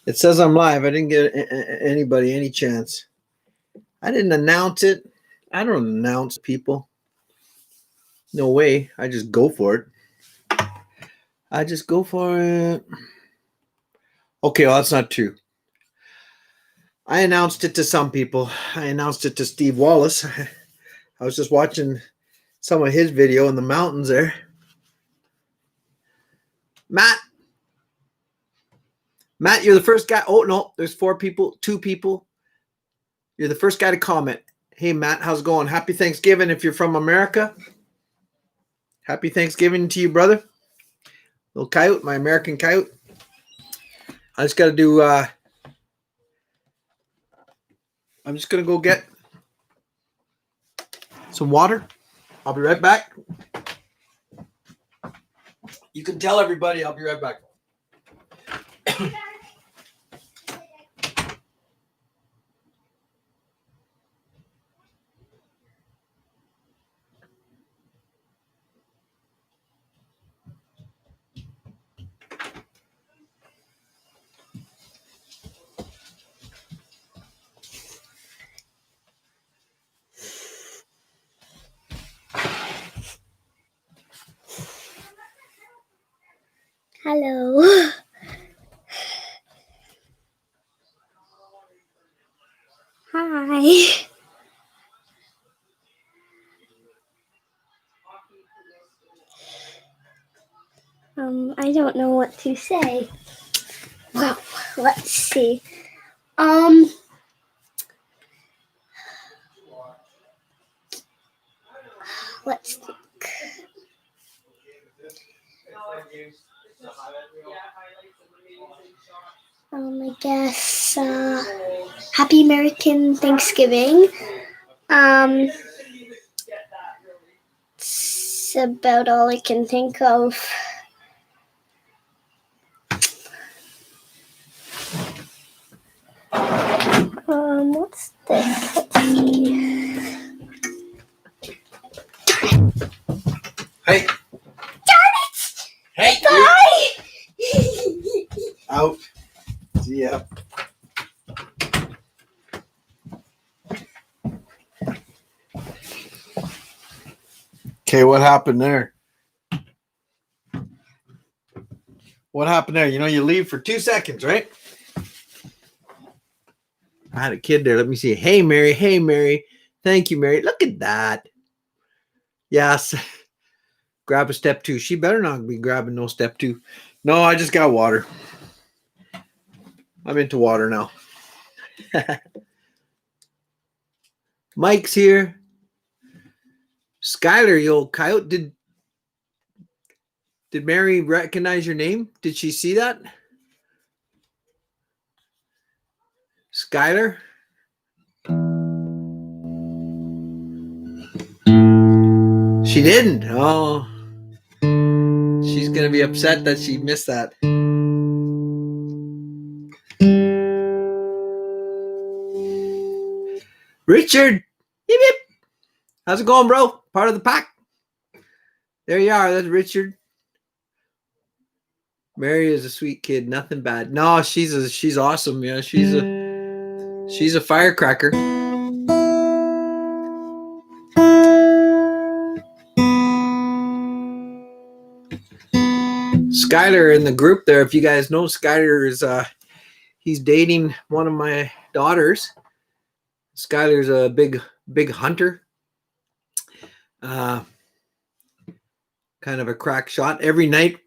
It says I'm live. I didn't get anybody any chance. I didn't announce it. I don't announce people. No way. I just go for it. Okay, well, that's not true. I announced it to some people. I announced it to Steve Wallace. I was just watching some of his video in the mountains there. Matt, you're the first guy. Oh, no, there's 4 people, 2 people. You're the first guy to comment. Hey, Matt, how's it going? Happy Thanksgiving if you're from America. Happy Thanksgiving to you, brother. Little coyote, my American coyote. I just got to do, I'm just going to go get some water. I'll be right back. You can tell everybody I'll be right back. Hello. Hi. I don't know what to say. Well, let's see. Let's think. I guess Happy American Thanksgiving. It's about all I can think of. What's this? Let's see. Hey. Darn it! Hey. Bye! Out. See ya. Okay, what happened there? What happened there? You know, you leave for 2 seconds, right? I had a kid there. Let me see. Hey, Mary. Hey, Mary. Thank you, Mary. Look at that. Yes. Grab a step 2. She better not be grabbing no step 2. No, I just got water. I'm into water now. Mike's here. Skylar, you old coyote. Did Mary recognize your name? Did she see that? Skylar? She didn't. Oh. She's going to be upset that she missed that. Richard. Yip, yip. How's it going, bro? Part of the pack. There you are. That's Richard. Mary is a sweet kid. Nothing bad. No, she's awesome. Yeah, she's a firecracker. Skylar in the group there. If you guys know, Skylar is he's dating one of my daughters. Skylar's a big hunter. Kind of a crack shot. Every night,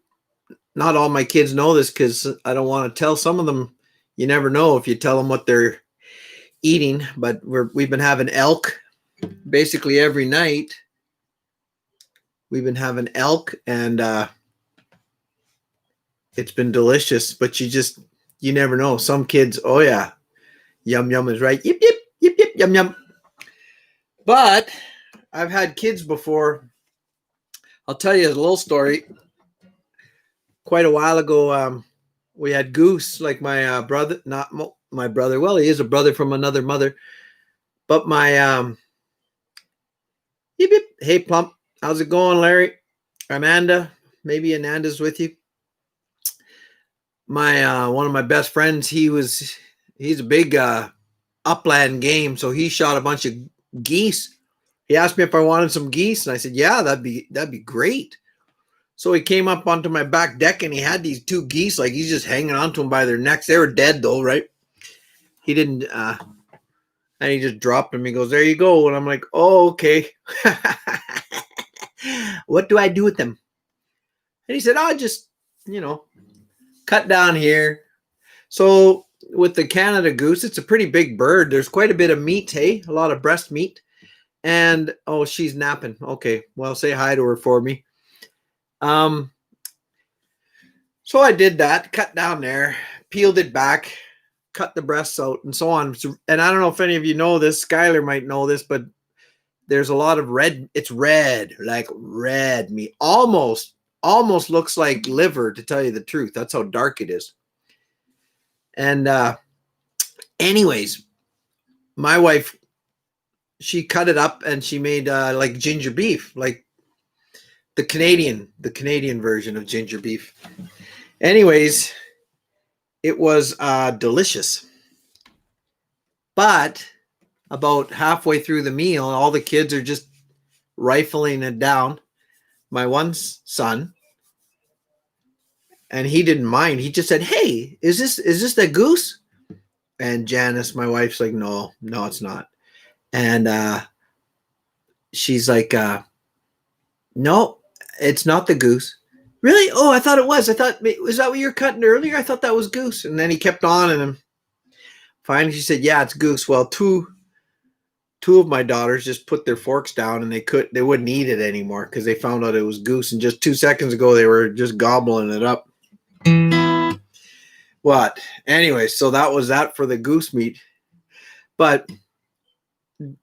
not all my kids know this because I don't want to tell some of them. You never know if you tell them what they're eating, but we've been having elk basically every night. We've been having elk, and it's been delicious, but you never know. Some kids, oh yeah, yum yum is right. Yip yip yip yip yum yum. But I've had kids before. I'll tell you a little story. Quite a while ago, we had Goose, like my brother, not my brother. Well, he is a brother from another mother, but my yip yip. Hey Plump, how's it going, Larry? Amanda, maybe Ananda's with you. my one of my best friends, he's a big upland game, so he shot a bunch of geese. He asked me if I wanted some geese, and I said, "Yeah, that'd be great." So he came up onto my back deck, and he had these two geese, like he's just hanging onto them by their necks. They were dead though, right? He didn't, and he just dropped them. He goes, "There you go," and I'm like, "Oh, okay." What do I do with them? And he said, "Oh, just cut down here." So with the Canada goose, it's a pretty big bird. There's quite a bit of meat, hey, a lot of breast meat. And oh, she's napping. Okay, well, say hi to her for me. So I did that, cut down there, peeled it back, cut the breasts out, and so on. And I don't know if any of you know this, Skylar might know this, but there's a lot of red. It's red, like red meat. Almost looks like liver, to tell you the truth. That's how dark it is. And anyways, my wife, she cut it up and she made like ginger beef, like the Canadian version of ginger beef. Anyways, it was delicious. But about halfway through the meal, all the kids are just rifling it down. My one son, and he didn't mind. He just said, "Hey, is this the goose?" And Janice, my wife's like, no, it's not. And she's like, "No, it's not the goose." "Really? Oh, I thought it was. Was that what you were cutting earlier? I thought that was goose." And then he kept on, and then finally she said, "Yeah, it's goose." Well, two of my daughters just put their forks down, and they wouldn't eat it anymore because they found out it was goose. And just 2 seconds ago, they were just gobbling it up. What? Anyway, so that was that for the goose meat. But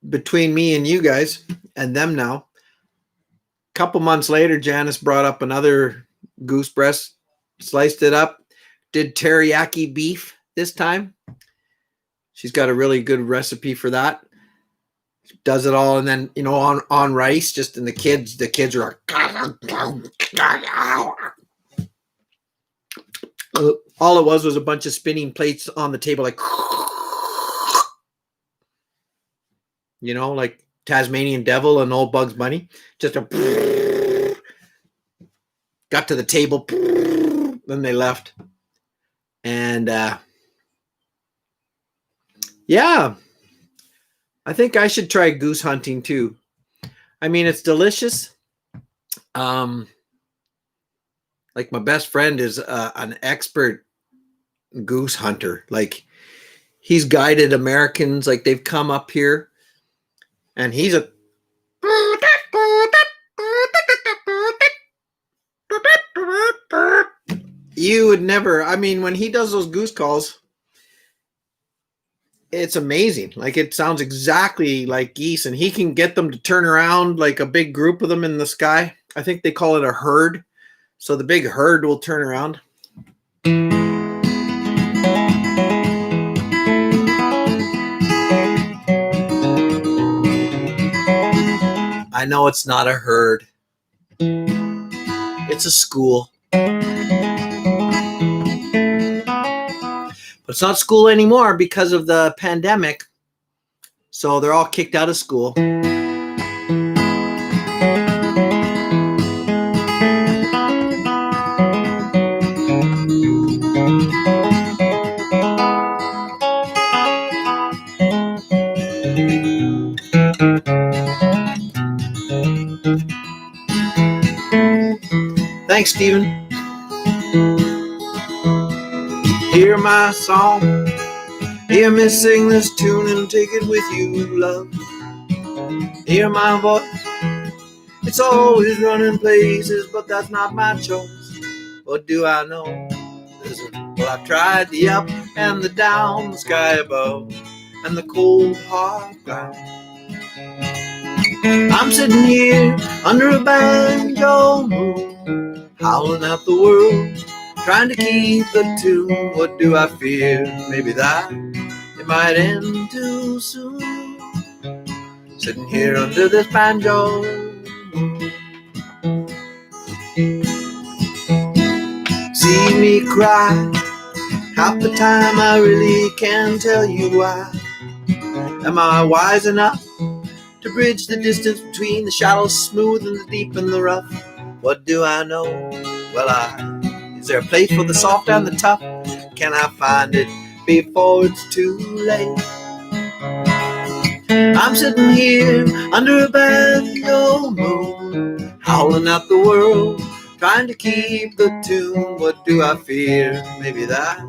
between me and you guys and them now, a couple months later, Janice brought up another goose breast, sliced it up, did teriyaki beef this time. She's got a really good recipe for that. Does it all, and then on rice, just, and the kids are all it was a bunch of spinning plates on the table, like like Tasmanian Devil and Old Bugs Bunny. Just got to the table, then they left. And yeah, I think I should try goose hunting too. I mean, it's delicious. Like my best friend is an expert goose hunter. Like he's guided Americans, like they've come up here, and he's a you would never, I mean, when he does those goose calls, it's amazing. Like it sounds exactly like geese, and he can get them to turn around, like a big group of them in the sky. I think they call it a herd. So the big herd will turn around. I know it's not a herd. It's a school. But it's not school anymore because of the pandemic. So they're all kicked out of school. Thanks, Stephen. Hear my song, hear me sing this tune and take it with you, love. Hear my voice, it's always running places, but that's not my choice. What do I know? Well, I've tried the up and the down, the sky above, and the cold hard ground. I'm sitting here under a banjo moon, howling at the world, trying to keep the tune. What do I fear? Maybe that it might end too soon. Sitting here under this banjo moon. See me cry Half the time I really can't tell you why. Am I wise enough to bridge the distance between the shallow smooth and the deep and the rough? What do I know? Well, is there a place for the soft and the tough? Can I find it before it's too late? I'm sitting here under a banjo moon, howling at the world, trying to keep the tune. What do I fear? Maybe that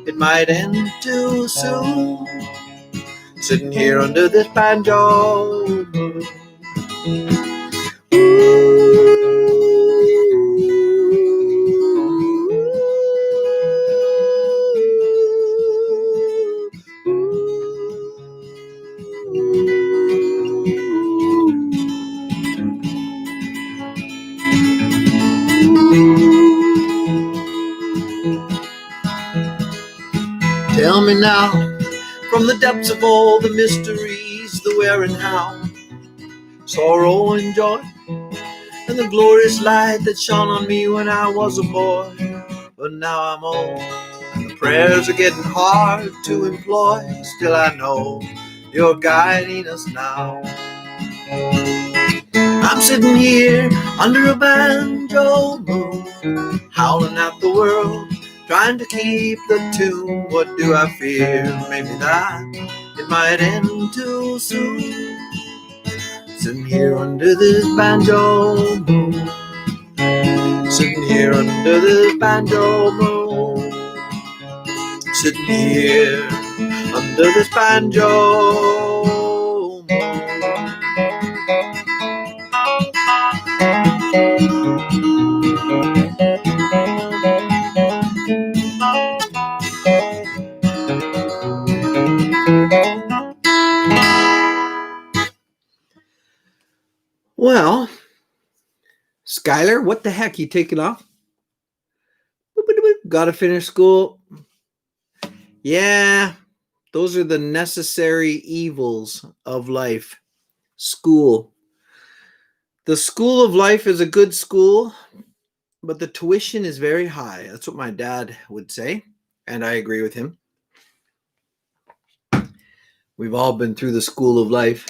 it might end too soon. Sitting here under this banjo moon. Tell me now, from the depths of all the mysteries, the where and how, sorrow and joy, and the glorious light that shone on me when I was a boy. But now I'm old, and the prayers are getting hard to employ. Still I know you're guiding us now. I'm sitting here under a banjo moon, howling at the world, trying to keep the tune. What do I fear? Maybe that it might end too soon. Sitting here under this banjo moon, sitting here under this banjo moon, sitting here under this banjo moon. Well, Skylar, what the heck? You taking off? Gotta finish school. Yeah, those are the necessary evils of life. School. The school of life is a good school, but the tuition is very high. That's what my dad would say, and I agree with him. We've all been through the school of life.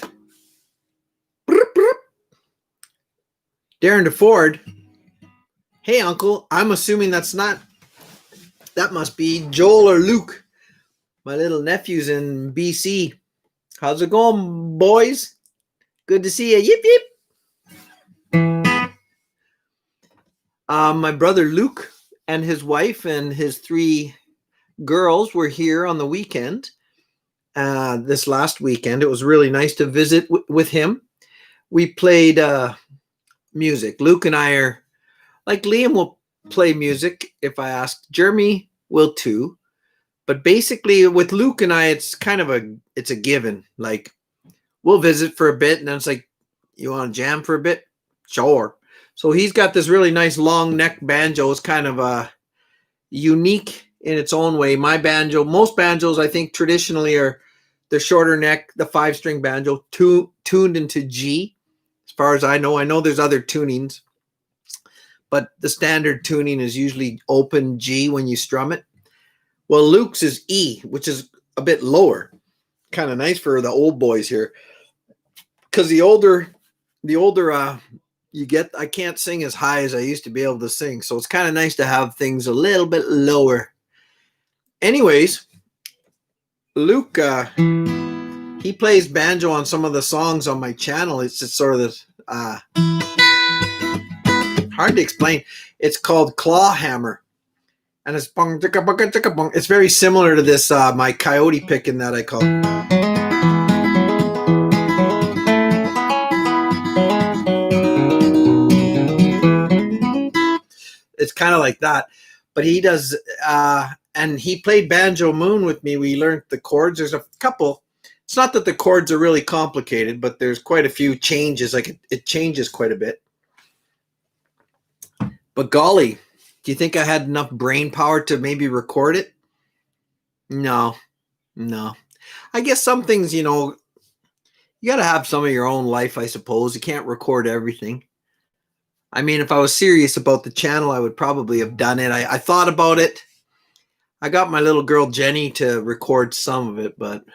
Darren DeFord. Hey, Uncle. I'm assuming that must be Joel or Luke. My little nephew's in BC. How's it going, boys? Good to see you. Yip, yip. My brother Luke and his wife and his 3 girls were here on the weekend. This last weekend. It was really nice to visit with him. We played music. Luke and I are, like, Liam will play music if I ask. Jeremy will too. But basically with Luke and I, it's kind of it's a given. Like, we'll visit for a bit and then it's like, you want to jam for a bit? Sure. So he's got this really nice long neck banjo. It's kind of unique in its own way. My banjo, most banjos I think traditionally are the shorter neck, the 5-string banjo, tuned into G. As far as I know there's other tunings, but the standard tuning is usually open G when you strum it. Well, Luke's is E, which is a bit lower. Kind of nice for the old boys here, because the older you get, I can't sing as high as I used to be able to sing, so it's kind of nice to have things a little bit lower. Anyways, Luke, he plays banjo on some of the songs on my channel. It's just sort of this hard to explain. It's called Claw Hammer, and it's bong chicka bong chicka bong. It's very similar to this my coyote picking that I call. It's kind of like that, but he does, and he played Banjo Moon with me. We learned the chords. There's a couple. It's not that the chords are really complicated, but there's quite a few changes. Like it changes quite a bit. But golly, do you think I had enough brain power to maybe record it? No. I guess some things, you got to have some of your own life, I suppose. You can't record everything. I mean, if I was serious about the channel, I would probably have done it. I thought about it. I got my little girl Jenny to record some of it, but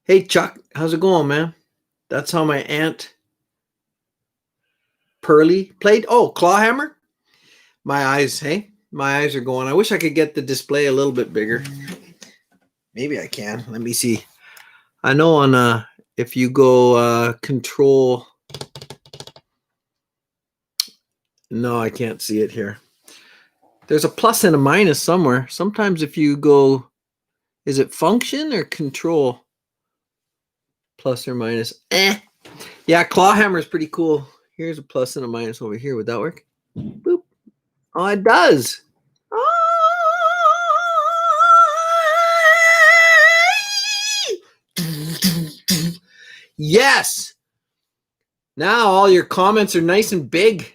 hey Chuck, how's it going, man? That's how my aunt Pearlie played. Oh, Clawhammer. My eyes, hey, my eyes are going. I wish I could get the display a little bit bigger. Maybe I can. Let me see. I know on if you go control. No, I can't see it here. There's a plus and a minus somewhere. Sometimes if you go, is it function or control? Plus or minus. Yeah, Clawhammer is pretty cool. Here's a plus and a minus over here. Would that work? Boop. Oh, it does. Yes. Now all your comments are nice and big.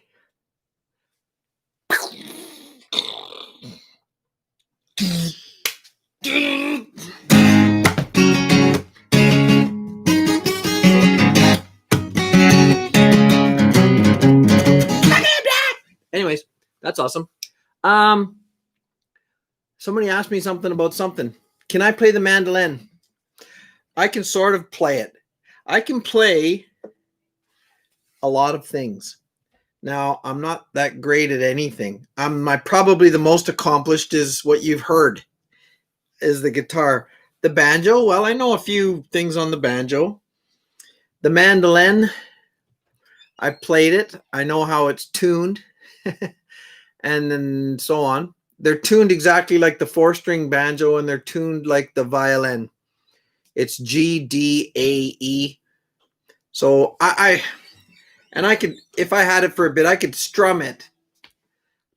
Anyways, that's awesome. Somebody asked me something about something. Can I play the mandolin? I can sort of play it. I can play a lot of things. Now, I'm not that great at anything. Probably the most accomplished is what you've heard, is the guitar. The banjo, well, I know a few things on the banjo. The mandolin, I played it. I know how it's tuned, and then so on. They're tuned exactly like the 4-string banjo, and they're tuned like the violin. It's G, D, A, E. So I could, if I had it for a bit, I could strum it.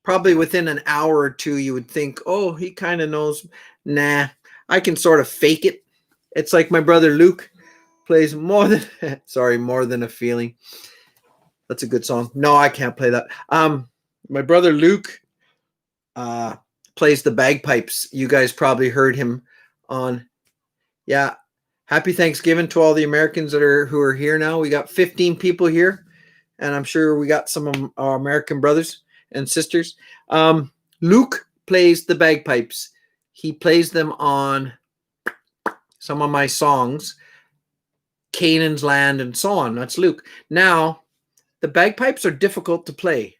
Probably within an hour or two, you would think, oh, he kind of knows. Nah, I can sort of fake it. It's like my brother Luke plays More Than a Feeling. That's a good song. No, I can't play that. My brother Luke plays the bagpipes. You guys probably heard him on. Yeah. Happy Thanksgiving to all the Americans who are here now. We got 15 people here, and I'm sure we got some of our American brothers and sisters. Luke plays the bagpipes. He plays them on some of my songs, Canaan's Land and so on. That's Luke. Now, the bagpipes are difficult to play.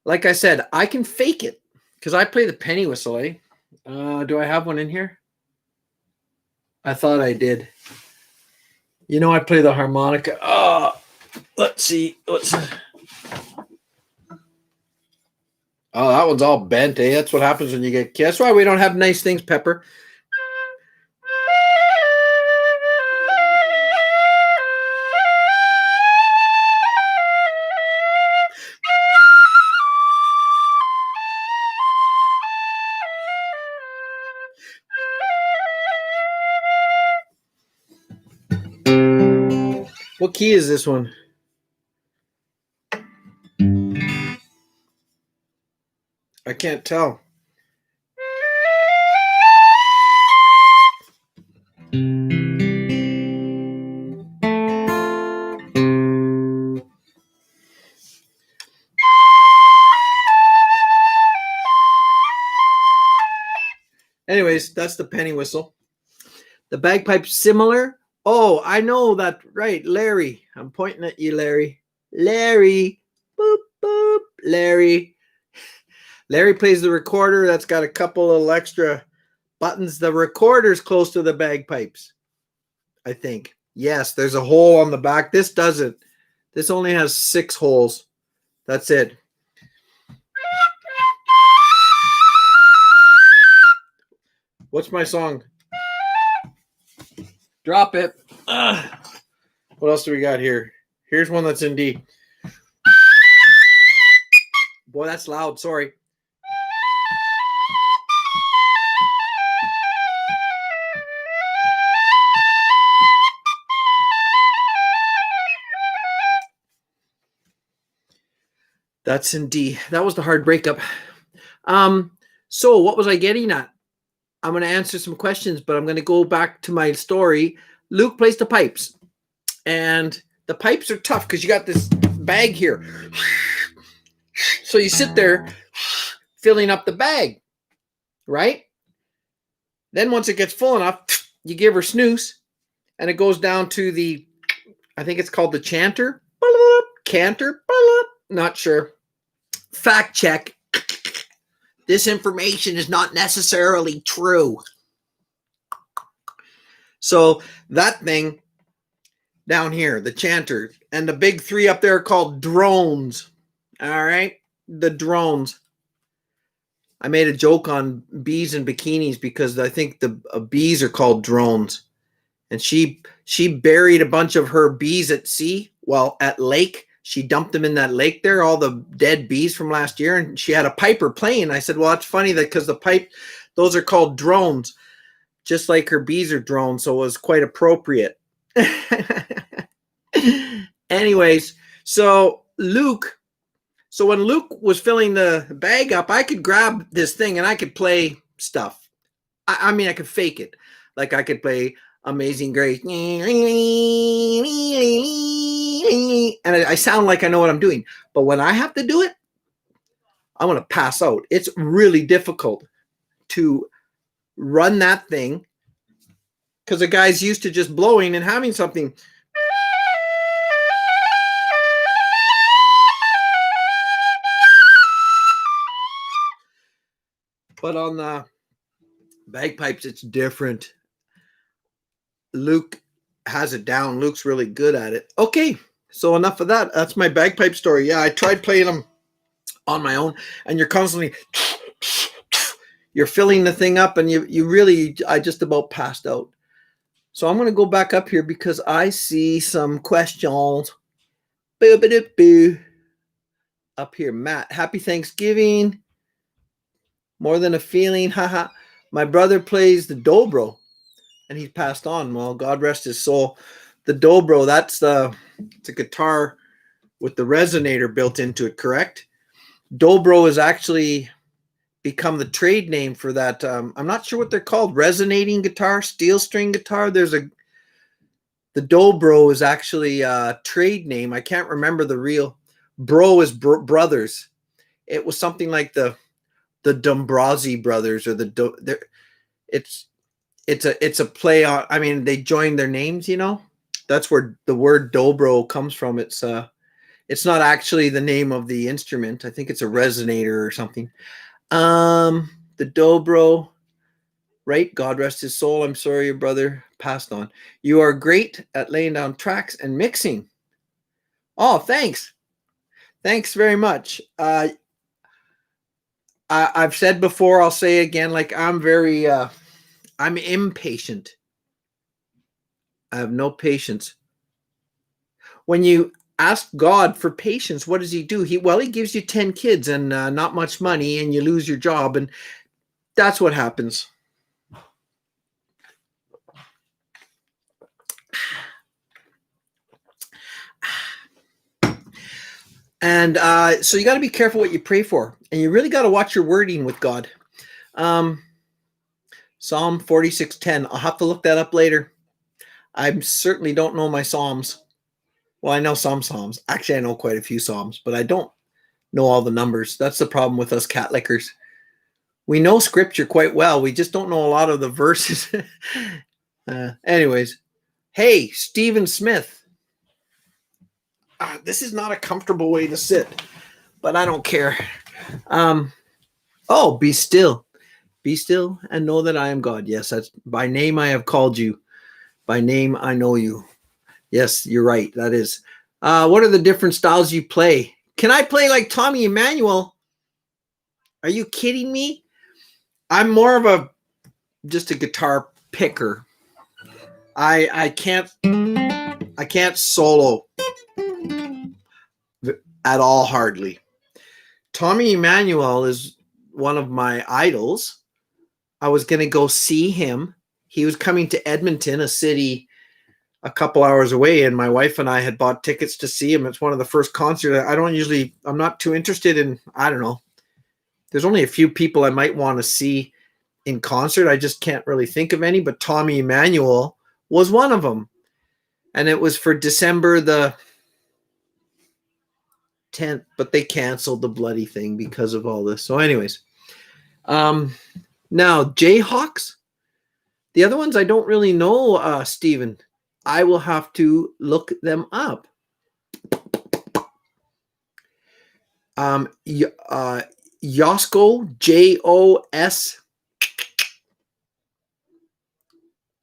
Like I said, I can fake it because I play the penny whistle. Do I have one in here? I thought I did. You know, I play the harmonica. Let's see. Oh, that one's all bent, eh? That's what happens when you get kids. That's why we don't have nice things, Pepper. What key is this one? I can't tell. Anyways, that's the penny whistle. The bagpipe's similar. Oh, I know that. Right, Larry. I'm pointing at you, Larry. Larry. Boop, boop. Larry. Larry plays the recorder. That's got a couple of extra buttons. The recorder's close to the bagpipes, I think. Yes, there's a hole on the back. This doesn't. This only has 6 holes. That's it. What's my song? Drop it. What else do we got here? Here's one that's in D. Boy, that's loud. Sorry. That's in D. That was the hard breakup. So what was I getting at? I'm going to answer some questions, but I'm going to go back to my story. Luke plays the pipes, and the pipes are tough because you got this bag here. So you sit there filling up the bag, right? Then once it gets full enough, you give her snooze, and it goes down to the, I think it's called the chanter, canter, not sure. Fact check. This information is not necessarily true. So that thing down here, the chanter, and the big three up there are called drones. All right, the drones. I made a joke on bees and bikinis because I think the bees are called drones. And she buried a bunch of her bees at sea, well, at lake. She dumped them in that lake there, all the dead bees from last year, and she had a piper playing. I said, well, that's funny that because those are called drones, just like her bees are drones, so it was quite appropriate. Anyways, so when Luke was filling the bag up, I could grab this thing and I could play stuff. I mean, I could fake it. Like I could play Amazing Grace. And I sound like I know what I'm doing. But when I have to do it, I want to pass out. It's really difficult to run that thing because the guy's used to just blowing and having something. But on the bagpipes, it's different. Luke has it down. Luke's really good at it. Okay, so enough of that. That's my bagpipe story. Yeah, I tried playing them on my own, and you're constantly, you're filling the thing up, and I just about passed out. So I'm going to go back up here because I see some questions. Boo. Up here, Matt. Happy Thanksgiving. More than a feeling. Haha. My brother plays the dobro, and he passed on. Well, God rest his soul. The dobro, it's a guitar with the resonator built into it, correct? Dobro has actually become the trade name for that. I'm not sure what they're called. Resonating guitar, steel string guitar. The dobro is actually a trade name. I can't remember the real. Bro is brothers. It was something like the Dombrowski brothers, or it's a play on. I mean, they joined their names. That's where the word dobro comes from. It's not actually the name of the instrument. I think it's a resonator or something. The dobro, right? God rest his soul. I'm sorry your brother passed on. You are great at laying down tracks and mixing. Oh, thanks. Thanks very much. I've said before, I'll say again, like I'm impatient. I have no patience. When you ask God for patience, what does he do? He gives you 10 kids and not much money, and you lose your job, and that's what happens. And so you got to be careful what you pray for, and you really got to watch your wording with God. Psalm 46:10. I'll have to look that up later. I certainly don't know my Psalms. Well, I know some Psalms. Actually, I know quite a few Psalms, but I don't know all the numbers. That's the problem with us Catholicers. We know Scripture quite well. We just don't know a lot of the verses. Anyways. Hey, Stephen Smith. This is not a comfortable way to sit, but I don't care. Be still. Be still and know that I am God. Yes, that's by name I have called you. By name I know you. Yes, you're right. That is. What are the different styles you play? Can I play like Tommy Emmanuel? Are you kidding me? I'm more of just a guitar picker. I can't solo at all, hardly. Tommy Emmanuel is one of my idols. I was going to go see him. He was coming to Edmonton, a city a couple hours away, and my wife and I had bought tickets to see him. It's one of the first concerts. I'm not too interested in, I don't know. There's only a few people I might want to see in concert. I just can't really think of any, but Tommy Emmanuel was one of them. And it was for December the 10th, but they canceled the bloody thing because of all this. So anyways, now Jayhawks, the other ones I don't really know, Steven. I will have to look them up. Josko, J-O-S,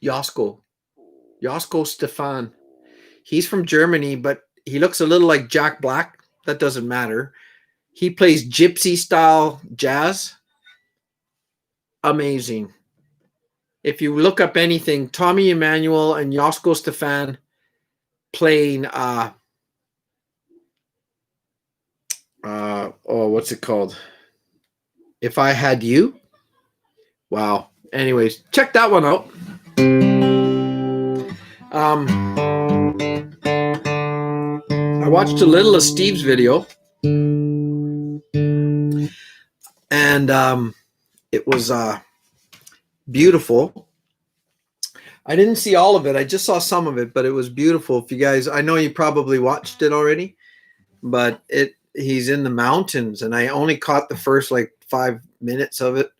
Josko Stefan. He's from Germany, but he looks a little like Jack Black. That doesn't matter. He plays gypsy style jazz. Amazing. If you look up anything, Tommy Emmanuel and Josko Stefan playing what's it called? If I Had You. Wow. Anyways, check that one out. I watched a little of Steve's video, and it was beautiful. I didn't see all of it. I just saw some of it, but it was beautiful. If you guys, I know you probably watched it already, but he's in the mountains, and I only caught the first like 5 minutes of it.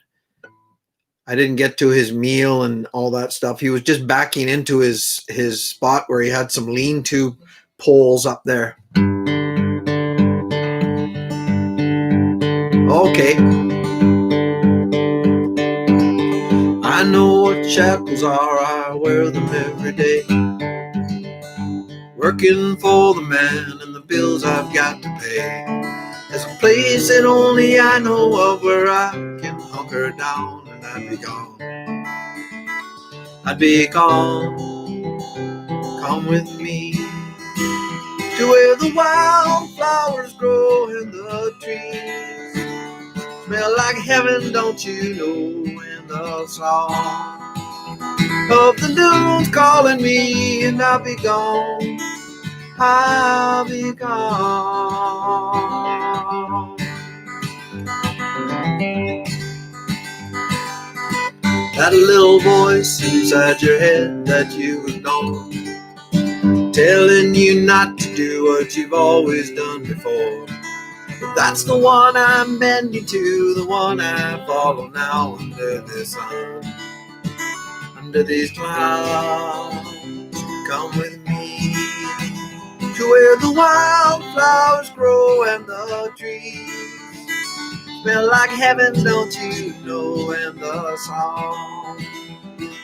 I didn't get to his meal and all that stuff. He was just backing into his spot where he had some lean-to poles up there. Okay. I know what shackles are. I wear them every day. Working for the man and the bills I've got to pay. There's a place that only I know of where I can hunker down, and I'd be gone. I'd be gone. Come with me to where the wildflowers grow and the trees smell like heaven, don't you know? And the song of the dunes calling me, and I'll be gone. I'll be gone. That little voice inside your head that you ignore, telling you not to do what you've always done before. But that's the one I'm bending to, the one I follow now under this sun, under these clouds. Come with me to where the wildflowers grow and the trees smell like heaven, don't you know? And the song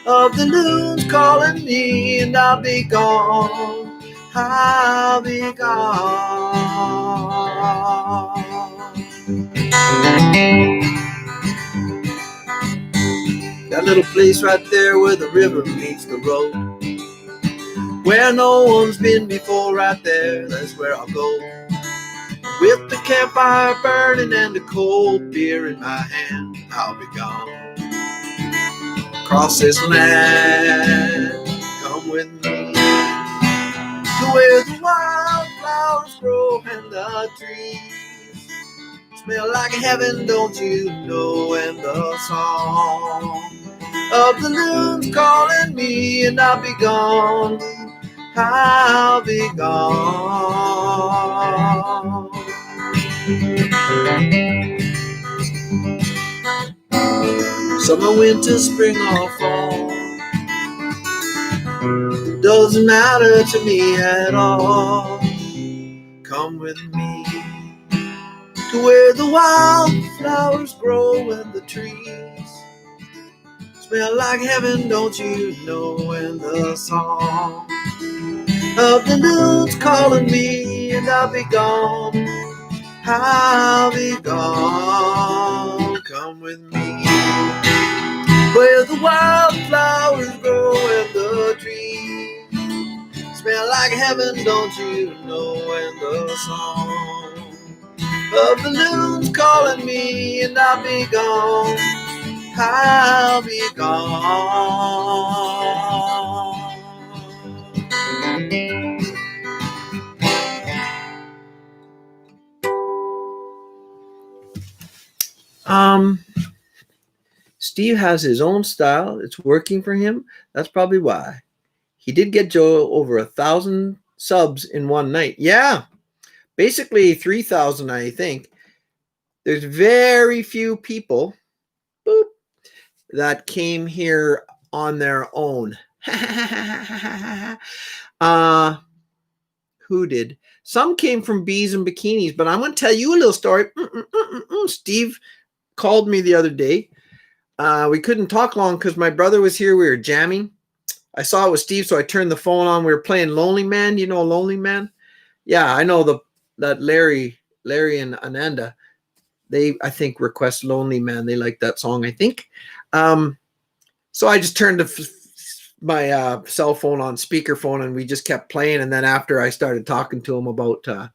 of the loons calling me, and I'll be gone. I'll be gone. That little place right there where the river meets the road, where no one's been before, right there, that's where I'll go. With the campfire burning and a cold beer in my hand, I'll be gone. Across this land, come with me to where the wildflowers grow and the trees smell like heaven, don't you know? And the song of the loons calling me, and I'll be gone. I'll be gone. Summer, winter, spring, or fall, doesn't matter to me at all. Come with me to where the wildflowers grow and the trees smell like heaven, don't you know? And the song of the loons calling me, and I'll be gone. I'll be gone. Come with me where the wildflowers grow and the trees smell like heaven, don't you know? And the song of the loons calling me, and I'll be gone. I'll be gone. Steve has his own style. It's working for him. That's probably why. He did get Joe over 1,000 subs in one night. Yeah. basically 3,000, I think. There's very few people that came here on their own. Who did? Some came from Bees and Bikinis, but I'm going to tell you a little story. Steve called me the other day. We couldn't talk long because my brother was here. We were jamming. I saw it was Steve, so I turned the phone on. We were playing Lonely Man. You know Lonely Man? Yeah, I know that Larry and Ananda. They, I think, request Lonely Man. They like that song, I think. So I just turned my cell phone on speakerphone, and we just kept playing. And then after I started talking to him about the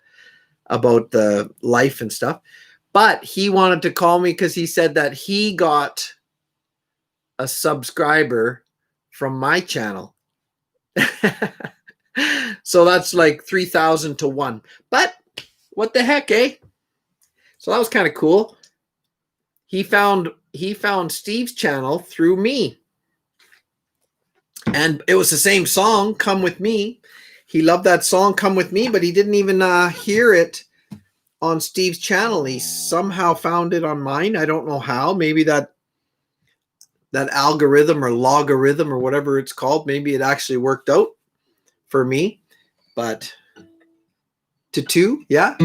life and stuff, but he wanted to call me because he said that he got a subscriber from my channel. So that's like 3,000 to 1. But what the heck, eh? So that was kind of cool. He found Steve's channel through me. And it was the same song, Come With Me. He loved that song, Come With Me, but he didn't even hear it on Steve's channel. He somehow found it on mine. I don't know how. Maybe that algorithm or logarithm or whatever it's called, maybe it actually worked out for me. But to 2, yeah.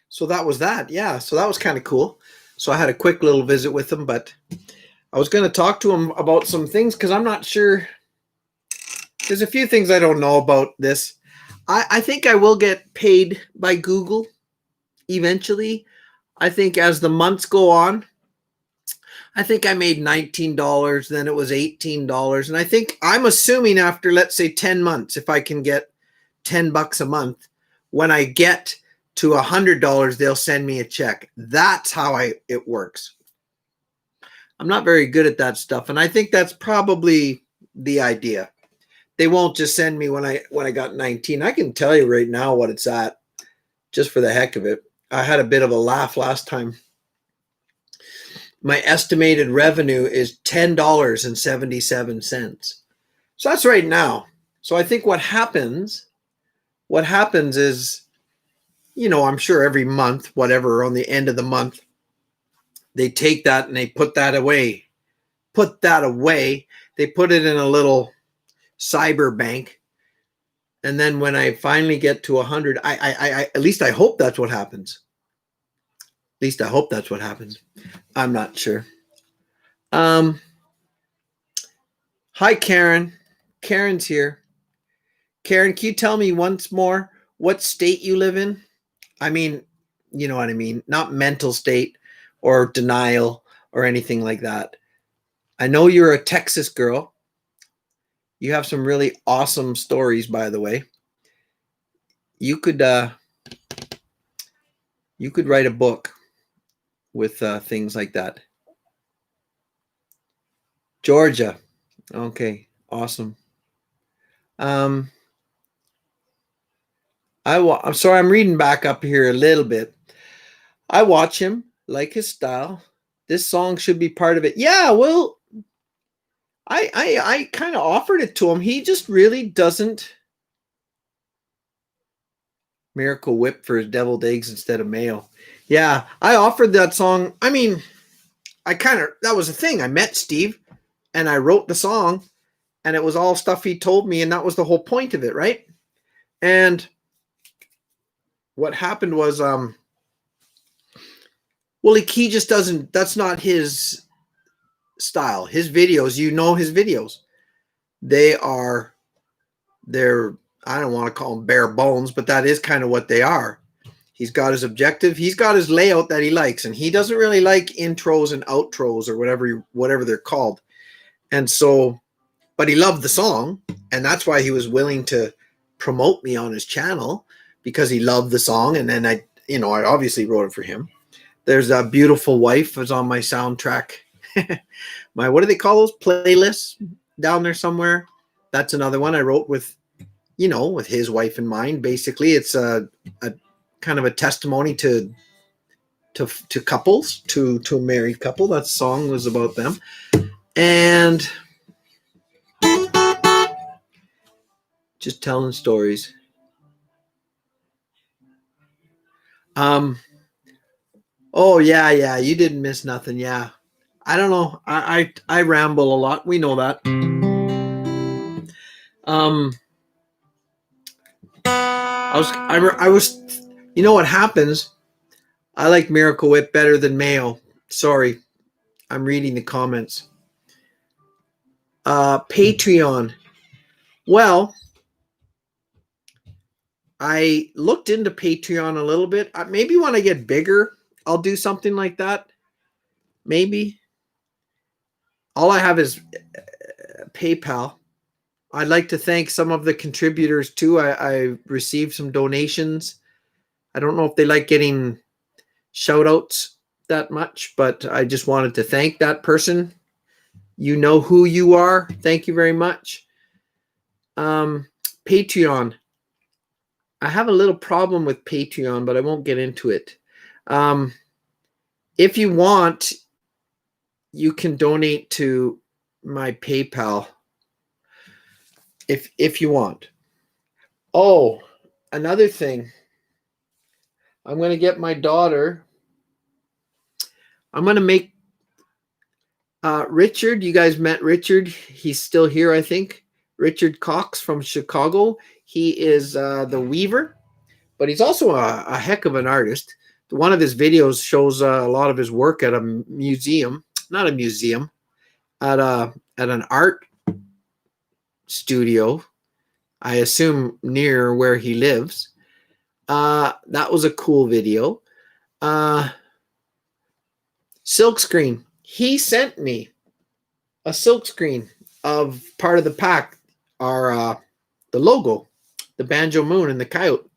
So that was that. Yeah. So that was kind of cool. So I had a quick little visit with him, but I was going to talk to him about some things because I'm not sure. There's a few things I don't know about this. I think I will get paid by Google eventually. I think as the months go on, I think I made $19, then it was $18. And I think I'm assuming after, let's say 10 months, if I can get $10 a month, when I get to $100, they'll send me a check. That's how it works. I'm not very good at that stuff. And I think that's probably the idea. They won't just send me when I got 19. I can tell you right now what it's at, just for the heck of it. I had a bit of a laugh last time. My estimated revenue is $10.77. So that's right now. So I think what happens is, I'm sure every month, whatever, on the end of the month, they take that and they put that away. They put it in a little cyber bank. And then when I finally get to 100, I at least I hope that's what happens. At least I hope that's what happens. I'm not sure. Hi, Karen. Karen's here. Karen, can you tell me once more what state you live in? I mean, you know what I mean. Not mental state or denial or anything like that. I know you're a Texas girl. You have some really awesome stories, by the way. You could write a book with things like that. Georgia. Okay, awesome. I'm sorry, I'm reading back up here a little bit. I watch him, like his style. This song should be part of it. Yeah, well, I kind of offered it to him. He just really doesn't. Miracle Whip for his deviled eggs instead of mayo. Yeah, I offered that song. I mean, that was the thing. I met Steve and I wrote the song and it was all stuff he told me. And that was the whole point of it. Right. And what happened was, well, he just doesn't, that's not his style. His videos, his videos, they're, I don't want to call them bare bones, but that is kind of what they are. He's got his objective. He's got his layout that he likes, and he doesn't really like intros and outros or whatever they're called. And so, but he loved the song, and that's why he was willing to promote me on his channel, because he loved the song. And then I obviously wrote it for him. There's a Beautiful Wife is on my soundtrack. What do they call those playlists down there somewhere? That's another one I wrote with his wife in mind. Basically, it's a kind of a testimony to couples, to a married couple. That song was about them. and just telling stories. Oh yeah, you didn't miss nothing. Yeah. I don't know. I ramble a lot. We know that. Um I was you know what happens? I like Miracle Whip better than Mayo. Sorry. I'm reading the comments. Patreon. Well, I looked into Patreon a little bit. Maybe when I get bigger, I'll do something like that. Maybe. All I have is PayPal. I'd like to thank some of the contributors too. I received some donations. I don't know if they like getting shout outs that much, but I just wanted to thank that person. You know who you are. Thank you very much. Patreon. I have a little problem with Patreon, but I won't get into it. If you want, you can donate to my PayPal if you want. Oh, another thing. I'm going to get my daughter. I'm going to make Richard. You guys met Richard. He's still here, I think. Richard Cox from Chicago. He is the weaver, but he's also a heck of an artist. One of his videos shows a lot of his work at a museum, not a museum, at an art studio, I assume near where he lives. That was a cool video. Silkscreen. He sent me a silkscreen of part of the pack, our the logo, the Banjo Moon and the coyote.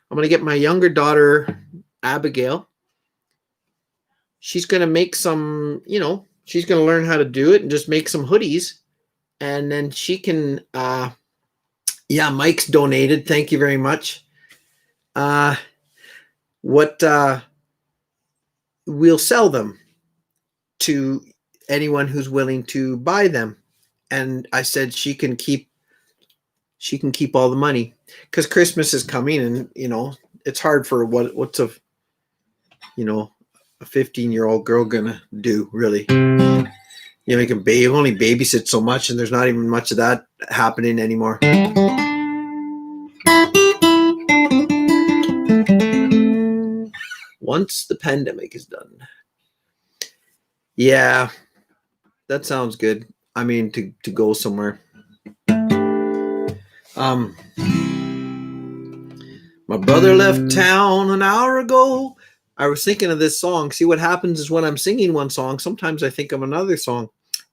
I'm gonna get my younger daughter, Abigail. She's gonna make some, she's gonna learn how to do it and just make some hoodies, and then she can. Mike's donated. Thank you very much. We'll sell them to anyone who's willing to buy them, and I said she can keep all the money because Christmas is coming, and it's hard for what's a 15-year-old girl gonna do, really. You can only babysit so much, and there's not even much of that happening anymore. Once the pandemic is done. Yeah, that sounds good. I mean, to go somewhere. My brother left town an hour ago. I was thinking of this song. See, what happens is when I'm singing one song, sometimes I think of another song.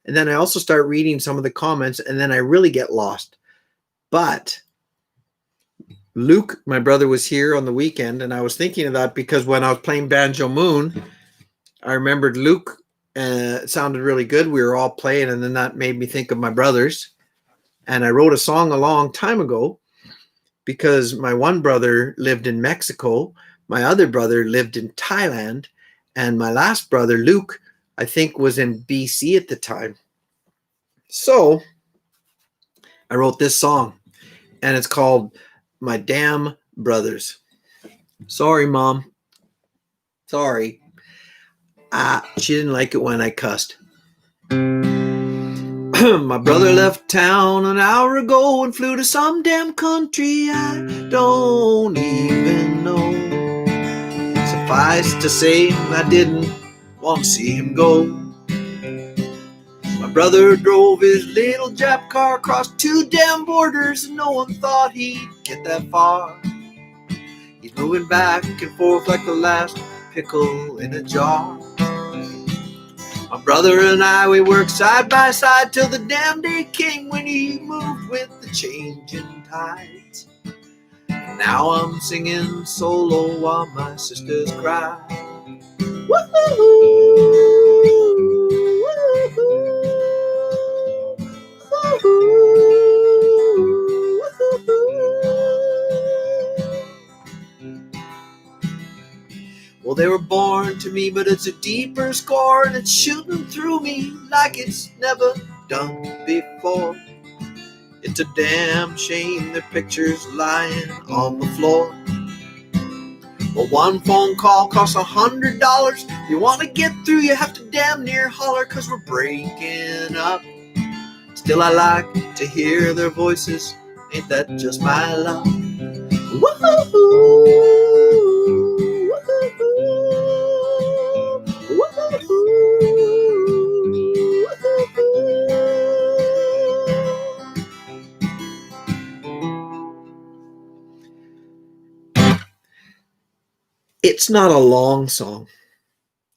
And then I also start reading some of the comments, and then I really get lost. But Luke, my brother, was here on the weekend, and I was thinking of that because when I was playing Banjo Moon, I remembered Luke. It sounded really good. We were all playing, and then that made me think of my brothers. And I wrote a song a long time ago because my one brother lived in Mexico, my other brother lived in Thailand, and my last brother, Luke, I think was in BC at the time. So I wrote this song, and it's called My Damn Brothers. Sorry, Mom. Sorry. She didn't like it when I cussed. My brother left town an hour ago and flew to some damn country I don't even know. Suffice to say, I didn't want to see him go. My brother drove his little Jap car across 2 damn borders, and no one thought he'd get that far. He's moving back and forth like the last pickle in a jar. My brother and I, we worked side by side till the damn day came when he moved with the changing tides. And now I'm singing solo while my sisters cry. Well, they were born to me, but it's a deeper score, and it's shooting through me like it's never done before. It's a damn shame their pictures lying on the floor. Well, one phone call costs $100. You want to get through, you have to damn near holler, 'cause we're breaking up. Still I like to hear their voices. Ain't that just my love? Woo-hoo-hoo, woo-hoo-hoo, woo-hoo-hoo, woo-hoo-hoo. It's not a long song.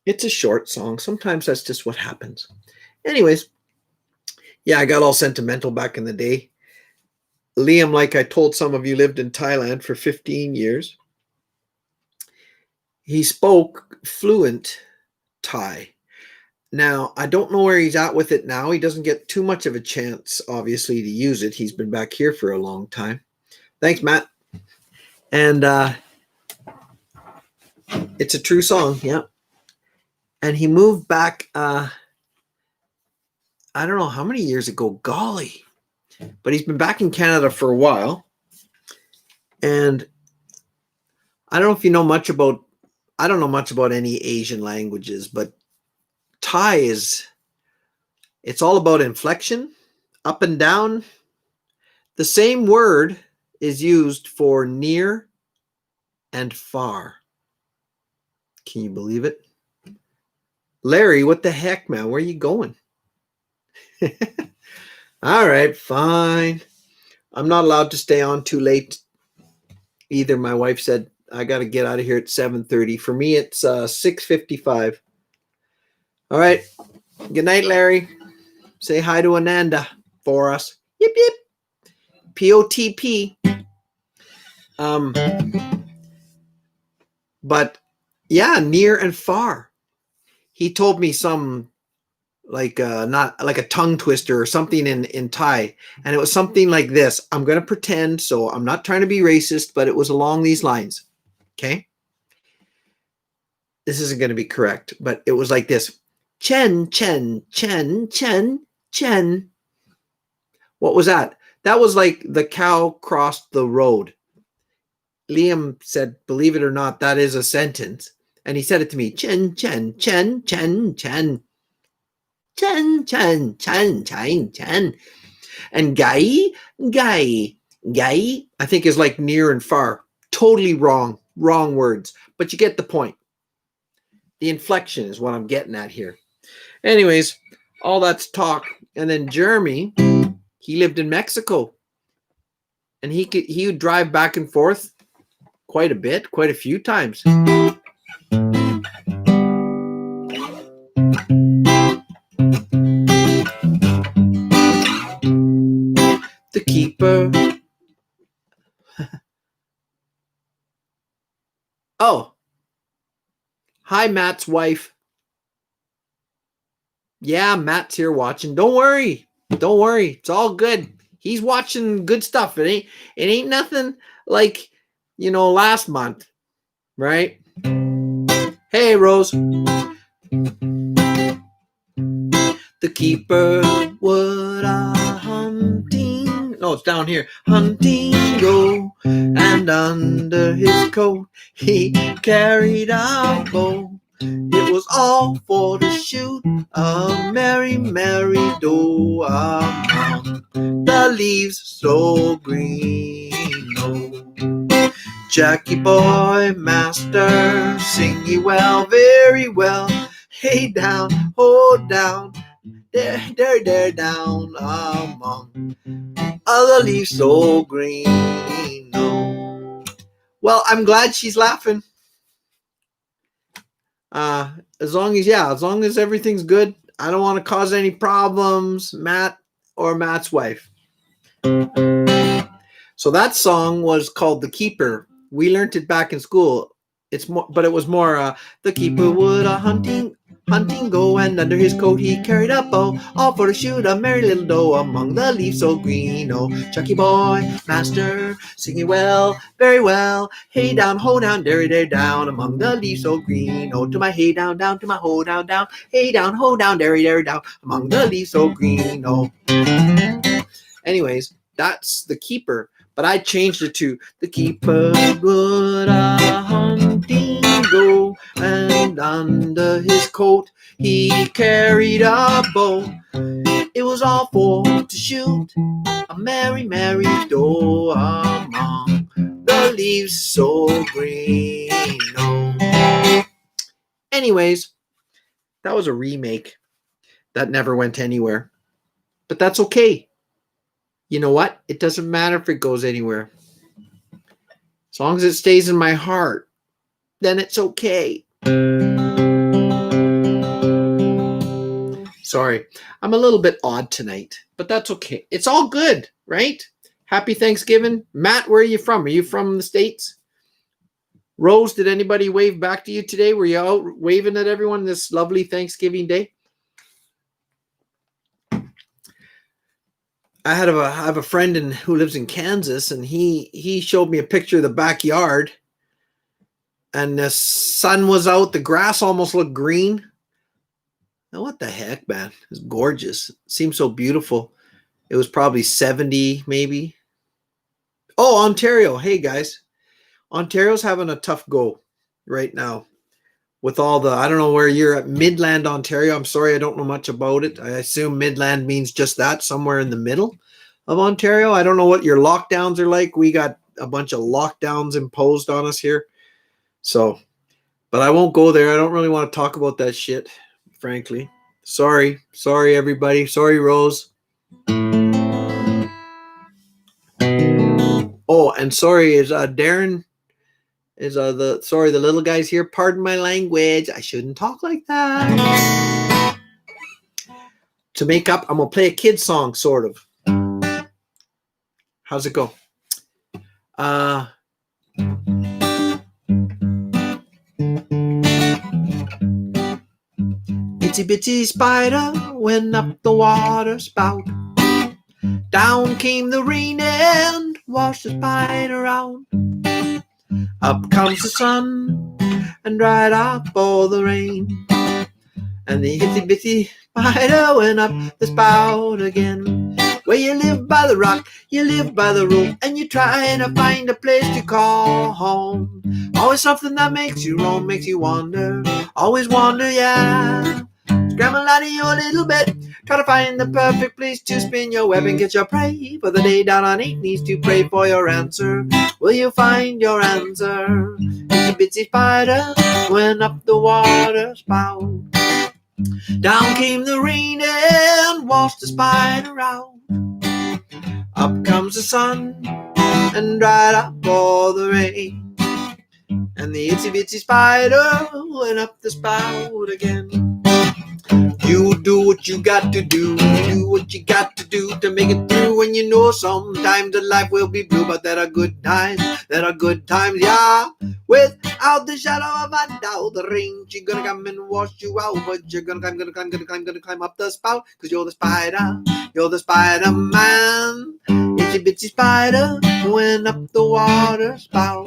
It's a short song. Sometimes that's just what happens. Anyways, yeah, I got all sentimental back in the day. Liam, like I told some of you, lived in Thailand for 15 years. He spoke fluent Thai. Now, I don't know where he's at with it now. He doesn't get too much of a chance, obviously, to use it. He's been back here for a long time. Thanks, Matt. And it's a true song, yeah. And he moved back, I don't know how many years ago, golly. But he's been back in Canada for a while. And I don't know if you know much about, I don't know much about any Asian languages, but Thai it's all about inflection, up and down. The same word is used for near and far. Can you believe it? Larry, what the heck, man? Where are you going? All right, fine. I'm not allowed to stay on too late either. My wife said I got to get out of here at 7:30. For me, it's 6:55. All right. Good night, Larry. Say hi to Ananda for us. Yip, yip. POTP. But yeah, near and far. He told me some not like a tongue twister or something in Thai. And it was something like this. I'm going to pretend, so I'm not trying to be racist, but it was along these lines. Okay. This isn't going to be correct, but it was like this. Chen, chen, chen, chen, chen. What was that? That was like the cow crossed the road. Liam said, believe it or not, that is a sentence. And he said it to me. Chen, chen, chen, chen, chen. Chen, chen, chen, chen, chen. And gai, gai, gai, I think is like near and far. Totally wrong. Wrong words. But you get the point. The inflection is what I'm getting at here. Anyways, all that's talk. And then Jeremy, he lived in Mexico. And he would drive back and forth quite a bit, quite a few times. The keeper. Oh. Hi, Matt's wife. Yeah, Matt's here watching. Don't worry. Don't worry. It's all good. He's watching good stuff. It ain't nothing like, last month, right? Hey, Rose. The keeper would hunting. No, it's down here. Hunting go, and under his coat he carried a bow. It was all for to shoot a merry, merry doe among the leaves so green. Oh, Jackie boy, master, sing ye well, very well. Hey down, oh down, there, down among other leaves so green. Oh. Well, I'm glad she's laughing. As long as everything's good, I don't want to cause any problems, Matt or Matt's wife. So that song was called The Keeper. We learned it back in school. It was more the keeper would a hunting hunting go, and under his coat he carried a bow, all for to shoot a merry little doe among the leaves so green. Oh, Chucky boy, master, singing well, very well. Hey down, ho down, derry derry down, among the leaves so green. Oh, to my hey down, down, to my ho down, down. Hey down, ho down, derry derry down, among the leaves so green. Oh. Anyways, that's the keeper. But I changed it to the keeper would a hunting go, and under his coat he carried a bow. It was all for to shoot a merry, merry doe among the leaves so green. Oh. Anyways, that was a remake that never went anywhere. But that's okay. You know what? It doesn't matter if it goes anywhere. As long as it stays in my heart, then it's okay. Sorry, I'm a little bit odd tonight, but that's okay. It's all good, right? Happy Thanksgiving. Matt, where are you from? Are you from the States? Rose, did anybody wave back to you today? Were you out waving at everyone this lovely Thanksgiving day? I have a friend who lives in Kansas, and he showed me a picture of the backyard, and the sun was out. The grass almost looked green. Now, what the heck, man? It's gorgeous. It seems so beautiful. It was probably 70, maybe. Oh, Ontario. Hey, guys. Ontario's having a tough go right now with all the, I don't know where you're at, Midland, Ontario. I'm sorry, I don't know much about it. I assume Midland means just that, somewhere in the middle of Ontario. I don't know what your lockdowns are like. We got a bunch of lockdowns imposed on us here. So, but I won't go there. I don't really want to talk about that shit, frankly. Sorry, everybody. Sorry, Rose. Oh, and sorry, is Darren... the little guy's here. Pardon my language. I shouldn't talk like that. To make up, I'm gonna play a kid song, sort of. How's it go? Itsy bitsy spider went up the water spout. Down came the rain and washed the spider out. Up comes the sun and dried up all the rain. And the itsy bitsy spider went up the spout again. Where you live by the rock, you live by the rope, and you're trying to find a place to call home. Always something that makes you roam, makes you wonder. Always wonder, yeah. Scramble out of your little bed, try to find the perfect place to spin your web and get your prey for the day. Down on 8 knees to pray for your answer. Will you find your answer? Itsy bitsy spider went up the water spout. Down came the rain and washed the spider out. Up comes the sun and dried up all the rain. And the itsy bitsy spider went up the spout again. You do what you got to do what you got to do to make it through. And you know sometimes the life will be blue, but there are good times, yeah. Without the shadow of a doubt, the rain, she's gonna come and wash you out. But you're gonna climb up the spout, cause you're the Spider-Man. Itsy bitsy spider went up the water spout.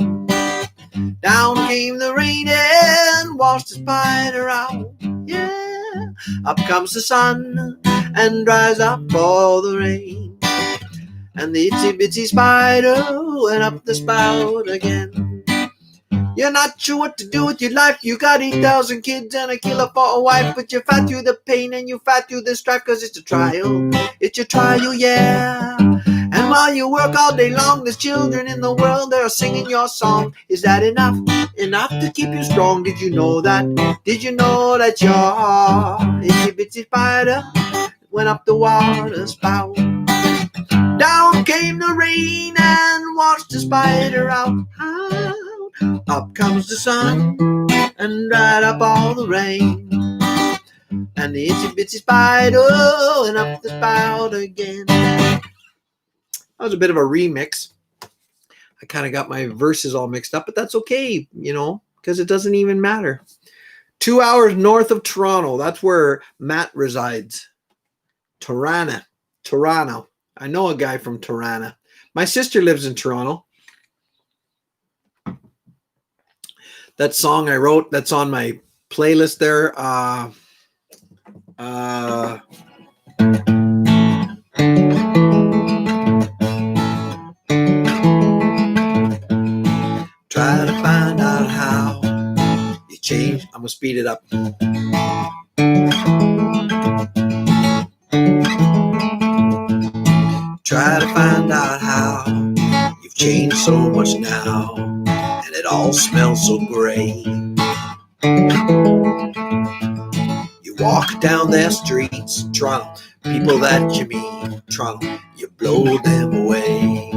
Down came the rain and washed the spider out. Yeah. Up comes the sun and dries up all the rain. And the itsy bitsy spider went up the spout again. You're not sure what to do with your life. You got 8,000 kids and a killer for a wife. But you fight through the pain and you fight through the strife, cause it's a trial. It's your trial, yeah. And while you work all day long, there's children in the world that are singing your song. Is that enough? Enough to keep you strong? Did you know that? Did you know that your itsy bitsy spider went up the water spout? Down came the rain and washed the spider out. Up comes the sun and dried up all the rain. And the itsy bitsy spider went up the spout again. That was a bit of a remix. I kind of got my verses all mixed up, but that's okay, you know, because it doesn't even matter. 2 hours north of Toronto. That's where Matt resides. Toronto. I know a guy from Toronto. My sister lives in Toronto. That song I wrote, that's on my playlist there. Try to find out how you change. I'm gonna speed it up. Try to find out how you've changed so much now, and it all smells so great. You walk down their streets, Toronto, people that you meet, Toronto, you blow them away.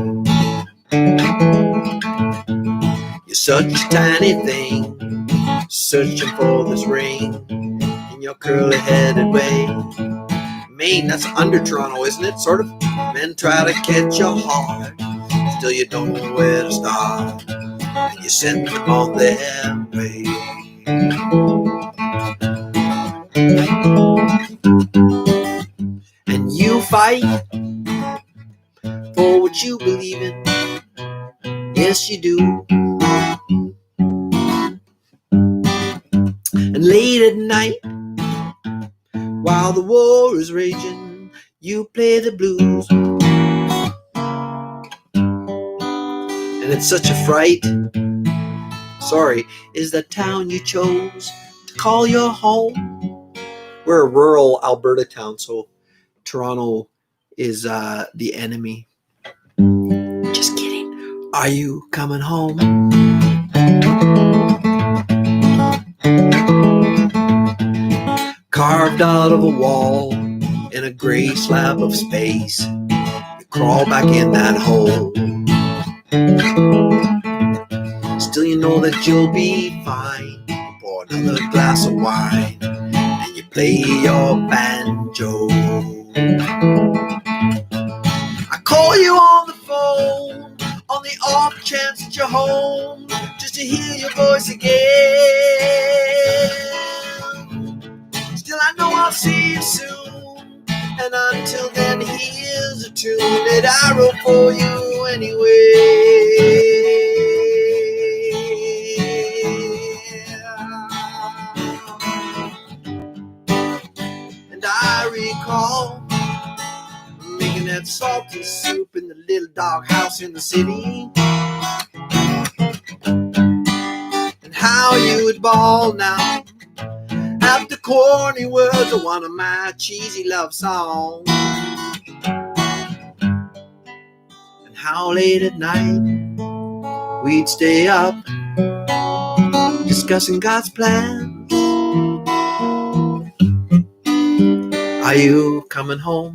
You're such a tiny thing, searching for this ring in your curly-headed way. Maine, that's under Toronto, isn't it? Sort of. Men try to catch your heart, still you don't know where to start, and you send them on their way. And you fight for what you believe in. Yes, you do. And late at night, while the war is raging, you play the blues. And it's such a fright. Sorry, is the town you chose to call your home? We're a rural Alberta town, so Toronto is the enemy. Just kidding. Are you coming home? Carved out of a wall in a gray slab of space, you crawl back in that hole. Still you know that you'll be fine. You pour another glass of wine and you play your banjo. I call you on the phone on the off chance that you're home, just to hear your voice again. Still I know I'll see you soon, and until then here's a tune that I wrote for you anyway. And I recall making that salty soup in the little dog house in the city, and how you would bawl now at the corny words of one of my cheesy love songs, and how late at night we'd stay up discussing God's plans. Are you coming home?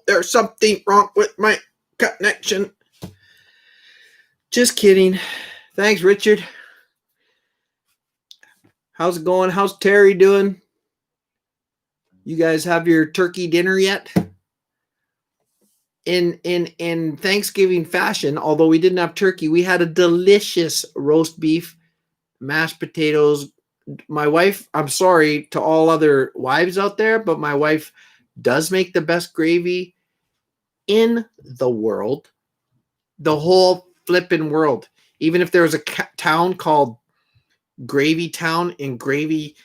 There's something wrong with my connection. Just kidding. Thanks, Richard. How's it going? How's Terry doing? You guys have your turkey dinner yet? In Thanksgiving fashion, although we didn't have turkey, we had a delicious roast beef, mashed potatoes. My wife, I'm sorry to all other wives out there, but my wife does make the best gravy in the world, the whole flipping world. Even if there's a town called Gravy Town in Gravy,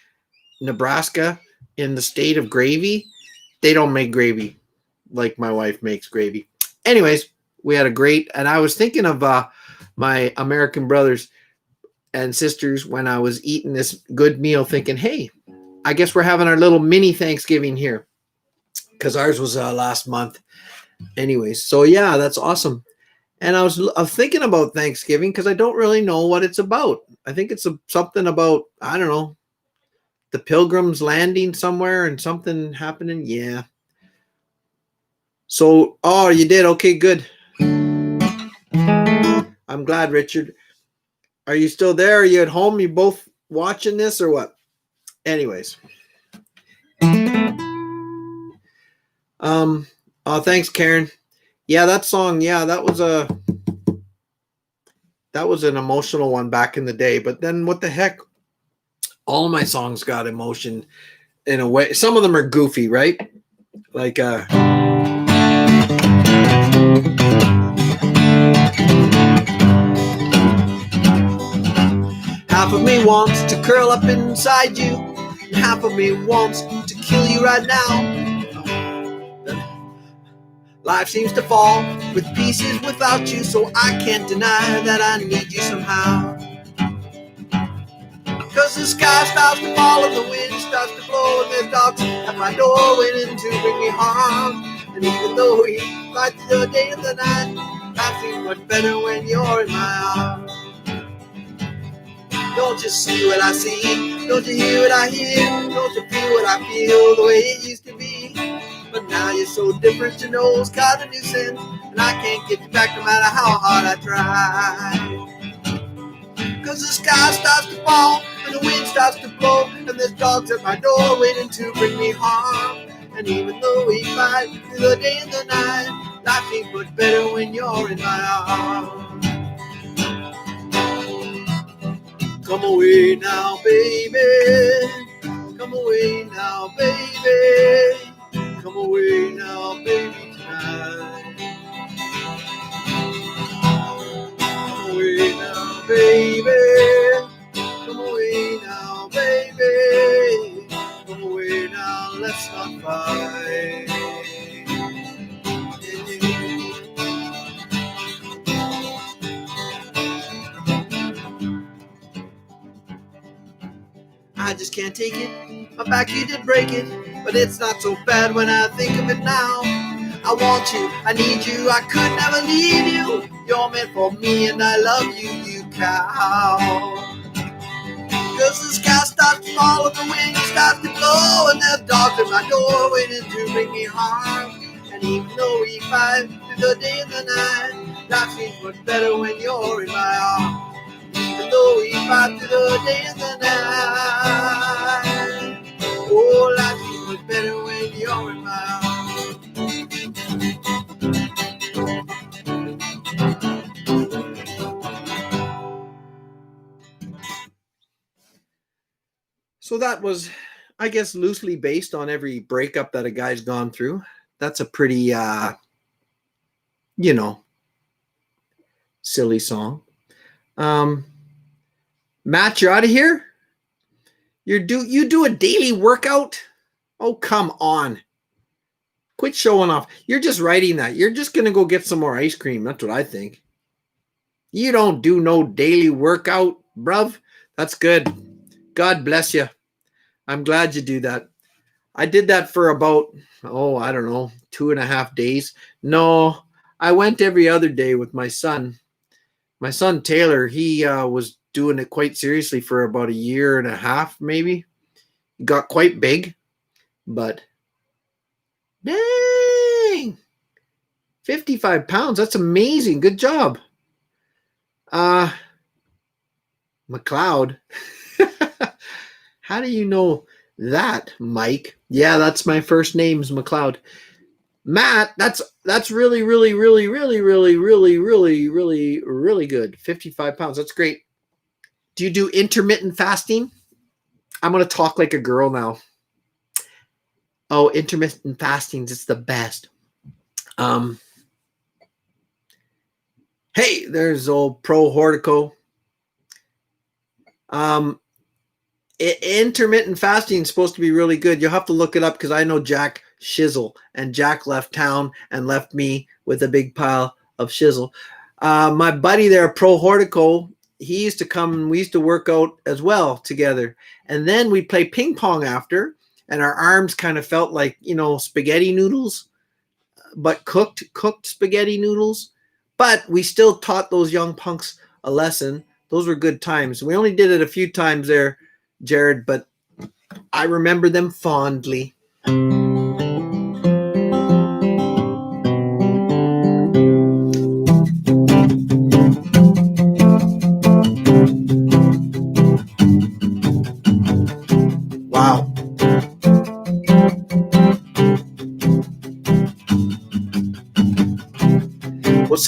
Nebraska, in the state of gravy, they don't make gravy like my wife makes gravy. Anyways, we had a great, and I was thinking of my American brothers and sisters when I was eating this good meal, thinking, hey, I guess we're having our little mini Thanksgiving here, because ours was last month. Anyways, so yeah, that's awesome. And I was thinking about Thanksgiving because I don't really know what it's about. I think it's something about, I don't know, the Pilgrims landing somewhere and something happening. Yeah. So, oh, you did? Okay, good. I'm glad, Richard. Are you still there? Are you at home? You both watching this or what? Anyways. Oh, thanks, Karen. Yeah, that song. Yeah, that was an emotional one back in the day. But then, what the heck? All of my songs got emotion in a way. Some of them are goofy, right? Like half of me wants to curl up inside you, and half of me wants to kill you right now. Life seems to fall with pieces without you, so I can't deny that I need you somehow. Cause the sky starts to fall and the wind starts to blow, and there's dogs at my door waiting to bring me harm. And even though we fight through the day and the night, life seems much better when you're in my arms. Don't you see what I see? Don't you hear what I hear? Don't you feel what I feel the way it used to be? But now you're so different, you know it's kind of nuisance, and I can't get you back no matter how hard I try. Cause the sky starts to fall and the wind starts to blow, and there's dogs at my door waiting to bring me harm. And even though we fight through the day and the night, life seems much better when you're in my arms. Come away now, baby. Come away now, baby. Come away now, baby, tonight. Come away now, baby. Come away now, baby. Come away now, let's not fight. I just can't take it. My back, you did break it, but it's not so bad when I think of it now. I want you, I need you, I could never leave you. You're meant for me and I love you, you cow. Cause the sky starts to fall and the wind starts to blow, and there's dogs at my door waiting to bring me harm. And even though we fight through the day and the night, life seems much better when you're in my arms. Even though we fight through the day and the night, oh, life seems much better when you're in my arms. So that was, I guess, loosely based on every breakup that a guy's gone through. That's a pretty, silly song. Matt, you're out of here? You do a daily workout? Oh, come on. Quit showing off. You're just writing that. You're just going to go get some more ice cream. That's what I think. You don't do no daily workout, bruv. That's good. God bless you. I'm glad you do that. I did that for about, 2.5 days. No, I went every other day with my son. My son, Taylor, he was doing it quite seriously for about 1.5 years, maybe. He got quite big, but dang, 55 pounds. That's amazing. Good job. McLeod. How do you know that, Mike? Yeah, that's my first name's McLeod. Matt, that's really, really, really, really, really, really, really, really, really good. 55 pounds. That's great. Do you do intermittent fasting? I'm going to talk like a girl now. Oh, intermittent fasting is the best. Hey, there's old Pro Hortico. Intermittent fasting is supposed to be really good. You'll have to look it up because I know Jack Shizzle, and Jack left town and left me with a big pile of shizzle. My buddy there, Pro Hortico, he used to come and we used to work out as well together. And then we'd play ping pong after, and our arms kind of felt like, spaghetti noodles, but cooked spaghetti noodles. But we still taught those young punks a lesson. Those were good times. We only did it a few times there, Jared, but I remember them fondly. Wow.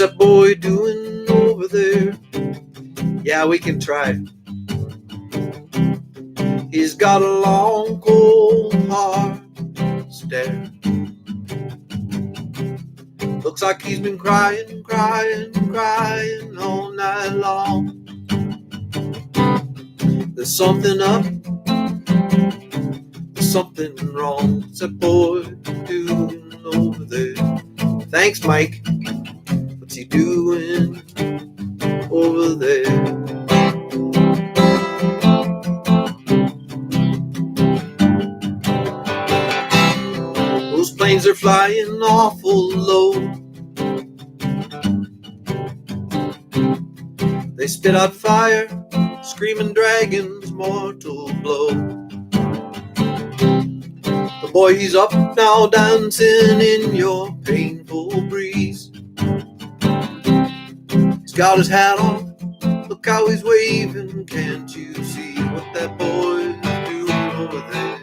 that boy doing over there? Yeah, we can try. He's got a long, cold, hard stare. Looks like he's been crying, crying, crying all night long. There's something up, something wrong. What's that boy doing over there? Thanks, Mike. What's he doing over there? Those planes are flying awful low. They spit out fire, screaming dragons, mortal blow. The boy, he's up now, dancing in your painful breeze. He's got his hat on, look how he's waving. Can't you see what that boy's doing over there?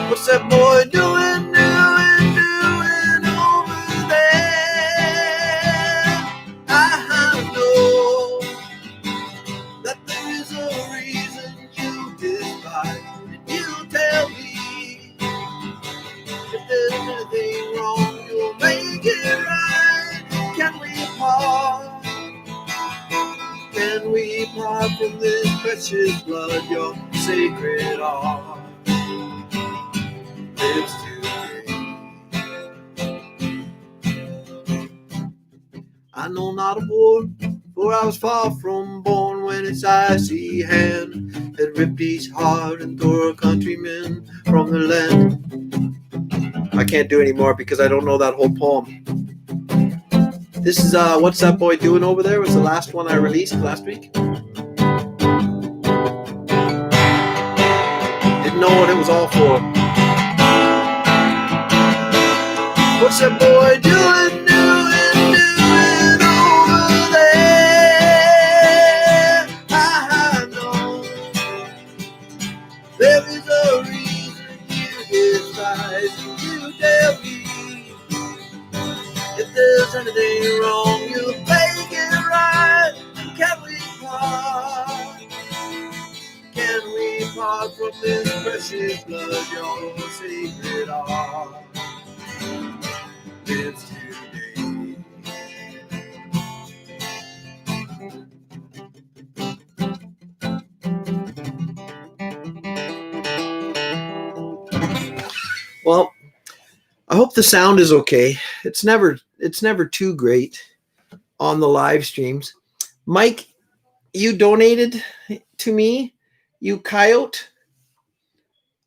What's that boy doing, doing over there? I know that there is a reason you despise. You tell me if there's anything wrong, you'll make it right. Can we part? Can we part from this precious blood, your sacred heart? Lives today. I know not of war, for I was far from born when its icy hand had ripped each heart and tore a countryman from their land. I can't do any more because I don't know that whole poem. This is What's That Boy Doing Over There? Was the last one I released last week. Didn't know what it was all for. What's that boy doing, doing over there? I know there is a reason you despise. You tell me if there's anything wrong, you make it right. Can we part? Can we part from this precious blood, your sacred heart? Lives today. Well, I hope the sound is okay. It's never too great on the live streams. Mike, you donated to me, you coyote.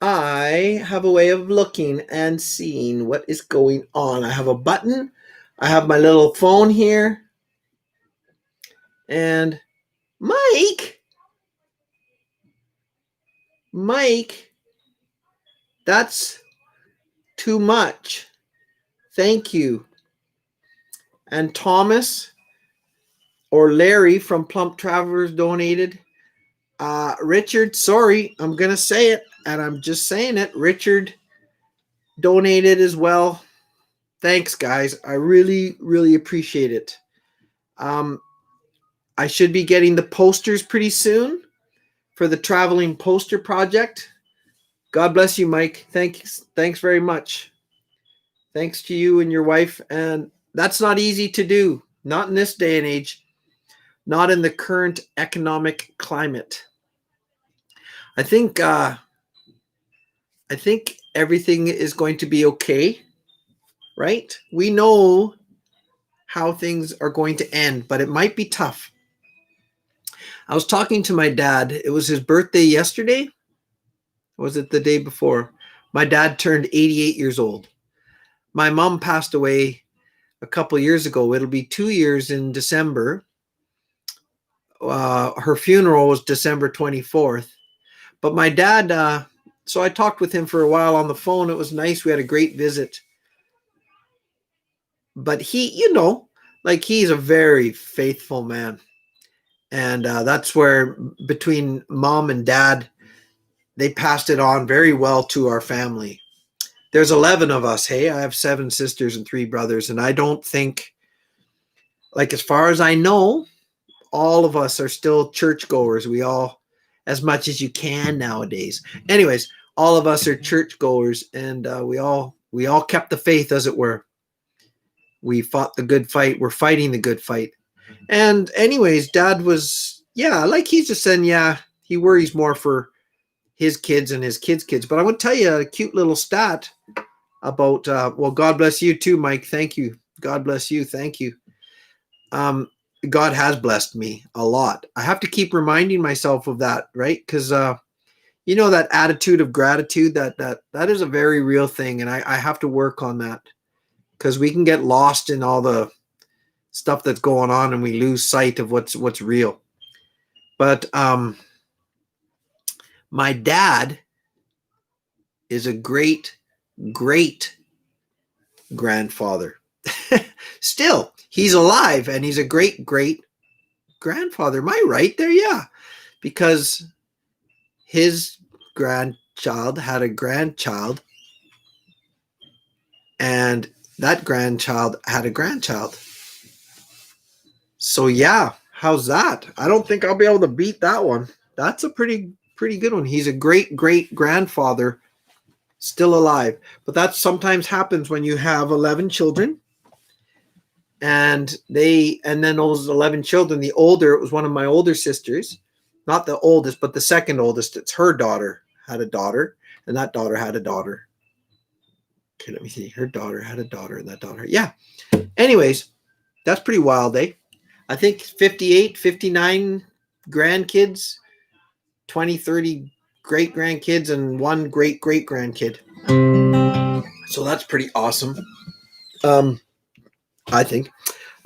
I have a way of looking and seeing what is going on. I have a button. I have my little phone here. And Mike, that's too much. Thank you. And Thomas or Larry from Plump Travelers donated. Richard, sorry, I'm going to say it, and I'm just saying it. Richard donated as well. Thanks, guys. I really, really appreciate it. I should be getting the posters pretty soon for the traveling poster project. God bless you, Mike. Thanks very much. Thanks to you and your wife. And that's not easy to do. Not in this day and age. Not in the current economic climate. I think everything is going to be okay, right? We know how things are going to end, but it might be tough. I was talking to my dad. It was his birthday yesterday. Or was it the day before? My dad turned 88 years old. My mom passed away a couple years ago. It'll be 2 years in December. Her funeral was December 24th. But my dad, so I talked with him for a while on the phone. It was nice. We had a great visit. But he, he's a very faithful man. And that's where between mom and dad, they passed it on very well to our family. There's 11 of us. Hey, I have 7 sisters and 3 brothers. And I don't think like as far as I know, all of us are still churchgoers. We all, as much as you can nowadays. Anyways, all of us are churchgoers, and we all kept the faith, as it were. We fought the good fight. We're fighting the good fight. And anyways, Dad was, yeah, like he's just saying, yeah, he worries more for his kids and his kids' kids. But I want to tell you a cute little stat about, well, God bless you too, Mike. Thank you. God bless you. Thank you. God has blessed me a lot. I have to keep reminding myself of that, right? Because you know, that attitude of gratitude, that is a very real thing, and I have to work on that, because we can get lost in all the stuff that's going on and we lose sight of what's real. But my dad is a great grandfather. Still, he's alive, and he's a great grandfather. Am I right there? Yeah, because his grandchild had a grandchild, and that grandchild had a grandchild. So yeah, how's that? I don't think I'll be able to beat that one. That's a pretty good one. He's a great grandfather, still alive. But that sometimes happens when you have 11 children, and then those 11 children, the older, it was one of my older sisters, not the oldest, but the second oldest. It's her daughter had a daughter, and that daughter had a daughter. Okay, let me see. Her daughter had a daughter, and that daughter. Yeah. Anyways, that's pretty wild, eh? I think 58, 59 grandkids, 20, 30 great grandkids, and one great grandkid. So that's pretty awesome. I think.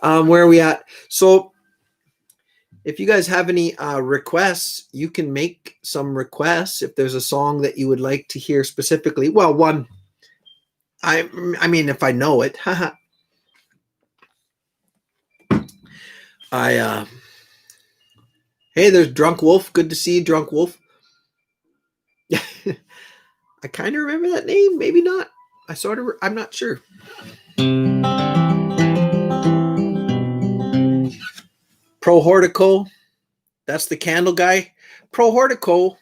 Where are we at? So if you guys have any requests, you can make some requests. If there's a song that you would like to hear specifically, well, one, I mean, if I know it, hey, there's Drunk Wolf. Good to see you, Drunk Wolf. I kind of remember that name, maybe not. I'm not sure. Pro Hortico, that's the candle guy. Pro Hortico.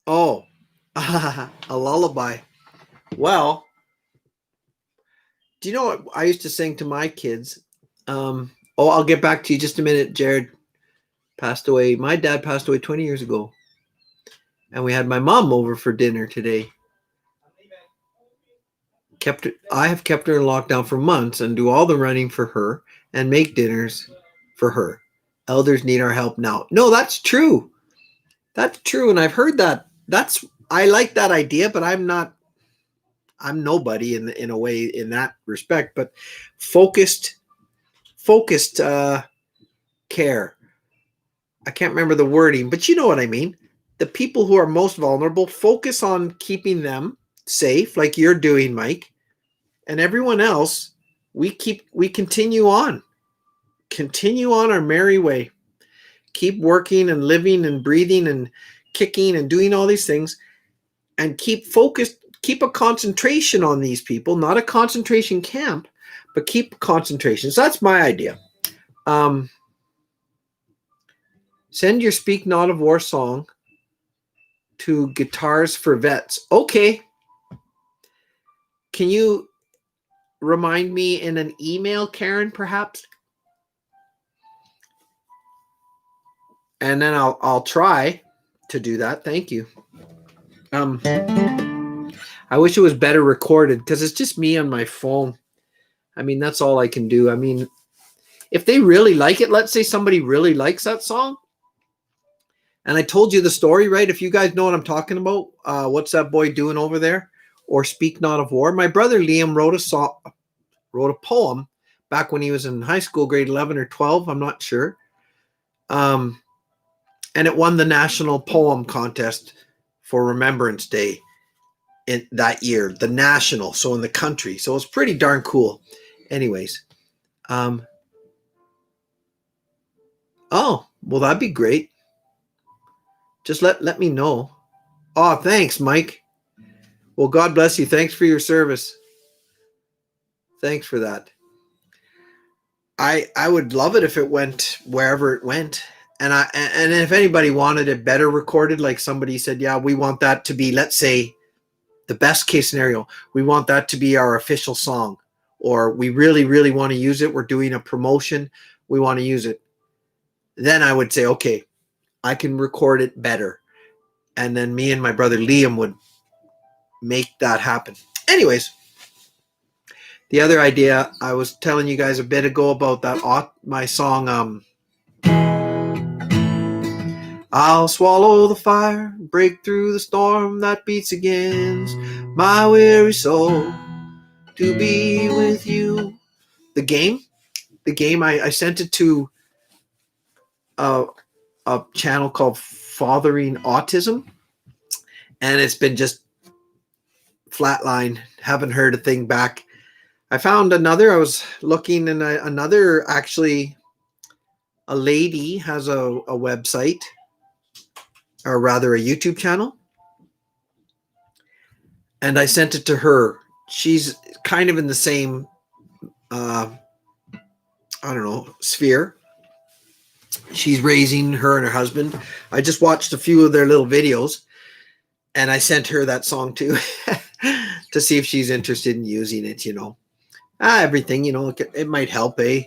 Oh, a lullaby. Well, do you know what I used to sing to my kids? I'll get back to you just a minute. Jared passed away. My dad passed away 20 years ago. And we had my mom over for dinner today. I have kept her in lockdown for months and do all the running for her and make dinners for her. Elders need our help now. No, that's true. That's true. And I've heard that. I like that idea, but I'm nobody in a way in that respect, but focused care. I can't remember the wording, but you know what I mean. The people who are most vulnerable, focus on keeping them safe, like you're doing, Mike, and everyone else. We continue on our merry way. Keep working and living and breathing and kicking and doing all these things, and keep focused. Keep a concentration on these people, not a concentration camp, but keep concentration. So that's my idea. Send your Speak Not of War song to Guitars for Vets. Okay. Can you remind me in an email, Karen, perhaps? And then I'll try to do that. Thank you. I wish it was better recorded, because it's just me on my phone. I mean, that's all I can do. I mean, if they really like it, let's say somebody really likes that song, and I told you the story, right? If you guys know what I'm talking about, What's That Boy Doing Over There, or Speak Not of War. My brother Liam wrote a poem back when he was in high school, grade 11 or 12, I'm not sure. And it won the national poem contest for Remembrance Day in that year, the national, so in the country. So it's pretty darn cool. Anyways, oh, well, that'd be great. Just let me know. Oh, thanks, Mike. Well, God bless you. Thanks for your service. Thanks for that. I would love it if it went wherever it went. And if anybody wanted it better recorded, like somebody said, yeah, we want that to be, let's say, the best case scenario, we want that to be our official song, or we really, really want to use it. We're doing a promotion. We want to use it. Then I would say, okay, I can record it better. And then me and my brother Liam would make that happen. Anyways, the other idea I was telling you guys a bit ago about that, my song, I'll swallow the fire, break through the storm that beats against my weary soul to be with you. The game, I sent it to a channel called Fathering Autism, and it's been just flatline. Haven't heard a thing back. I found another. I was looking, and another, actually, a lady has a website, or rather a YouTube channel, and I sent it to her. She's kind of in the same, I don't know, sphere. She's raising her and her husband. I just watched a few of their little videos, and I sent her that song too to see if she's interested in using it, everything, it might help, eh?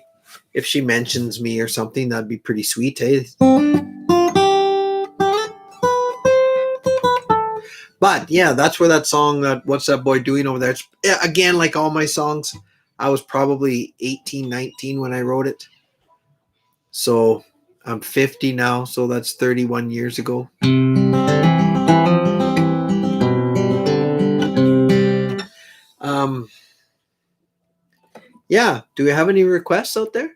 If she mentions me or something, that'd be pretty sweet, eh? But yeah, that's where that song, What's That Boy Doing Over There? It's, again, like all my songs, I was probably 18, 19 when I wrote it. So I'm 50 now, so that's 31 years ago. Yeah, do we have any requests out there?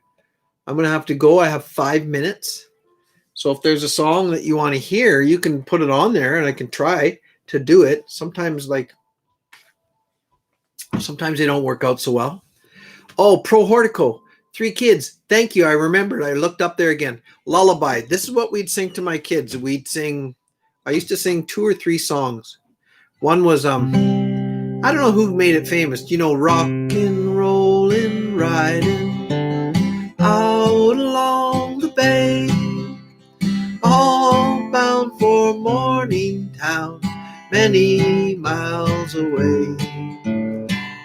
I'm going to have to go. I have 5 minutes. So if there's a song that you want to hear, you can put it on there and I can try to do it. Sometimes they don't work out so well. Oh, Pro Hortico, 3 kids. Thank you. I remembered. I looked up there again. Lullaby. This is what we'd sing to my kids. I used to sing 2 or 3 songs. One was, I don't know who made it famous. Rockin', rollin', riding out along the bay, all bound for Morningtown, many miles away.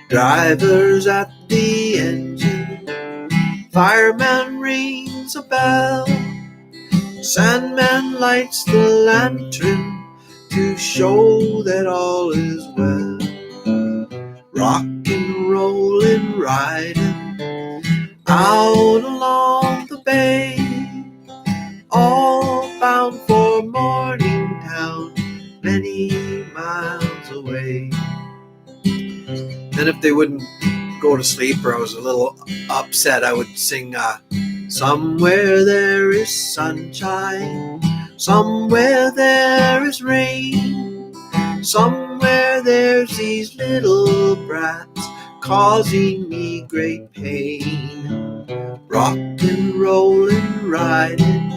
Drivers at the engine, fireman rings a bell, Sandman lights the lantern to show that all is well. Rockin', rollin', riding out along the bay, all bound for Morningtown, many miles away. Then if they wouldn't go to sleep, or I was a little upset, I would sing, somewhere there is sunshine, somewhere there is rain, somewhere there's these little brats causing me great pain. Rockin', rollin', riding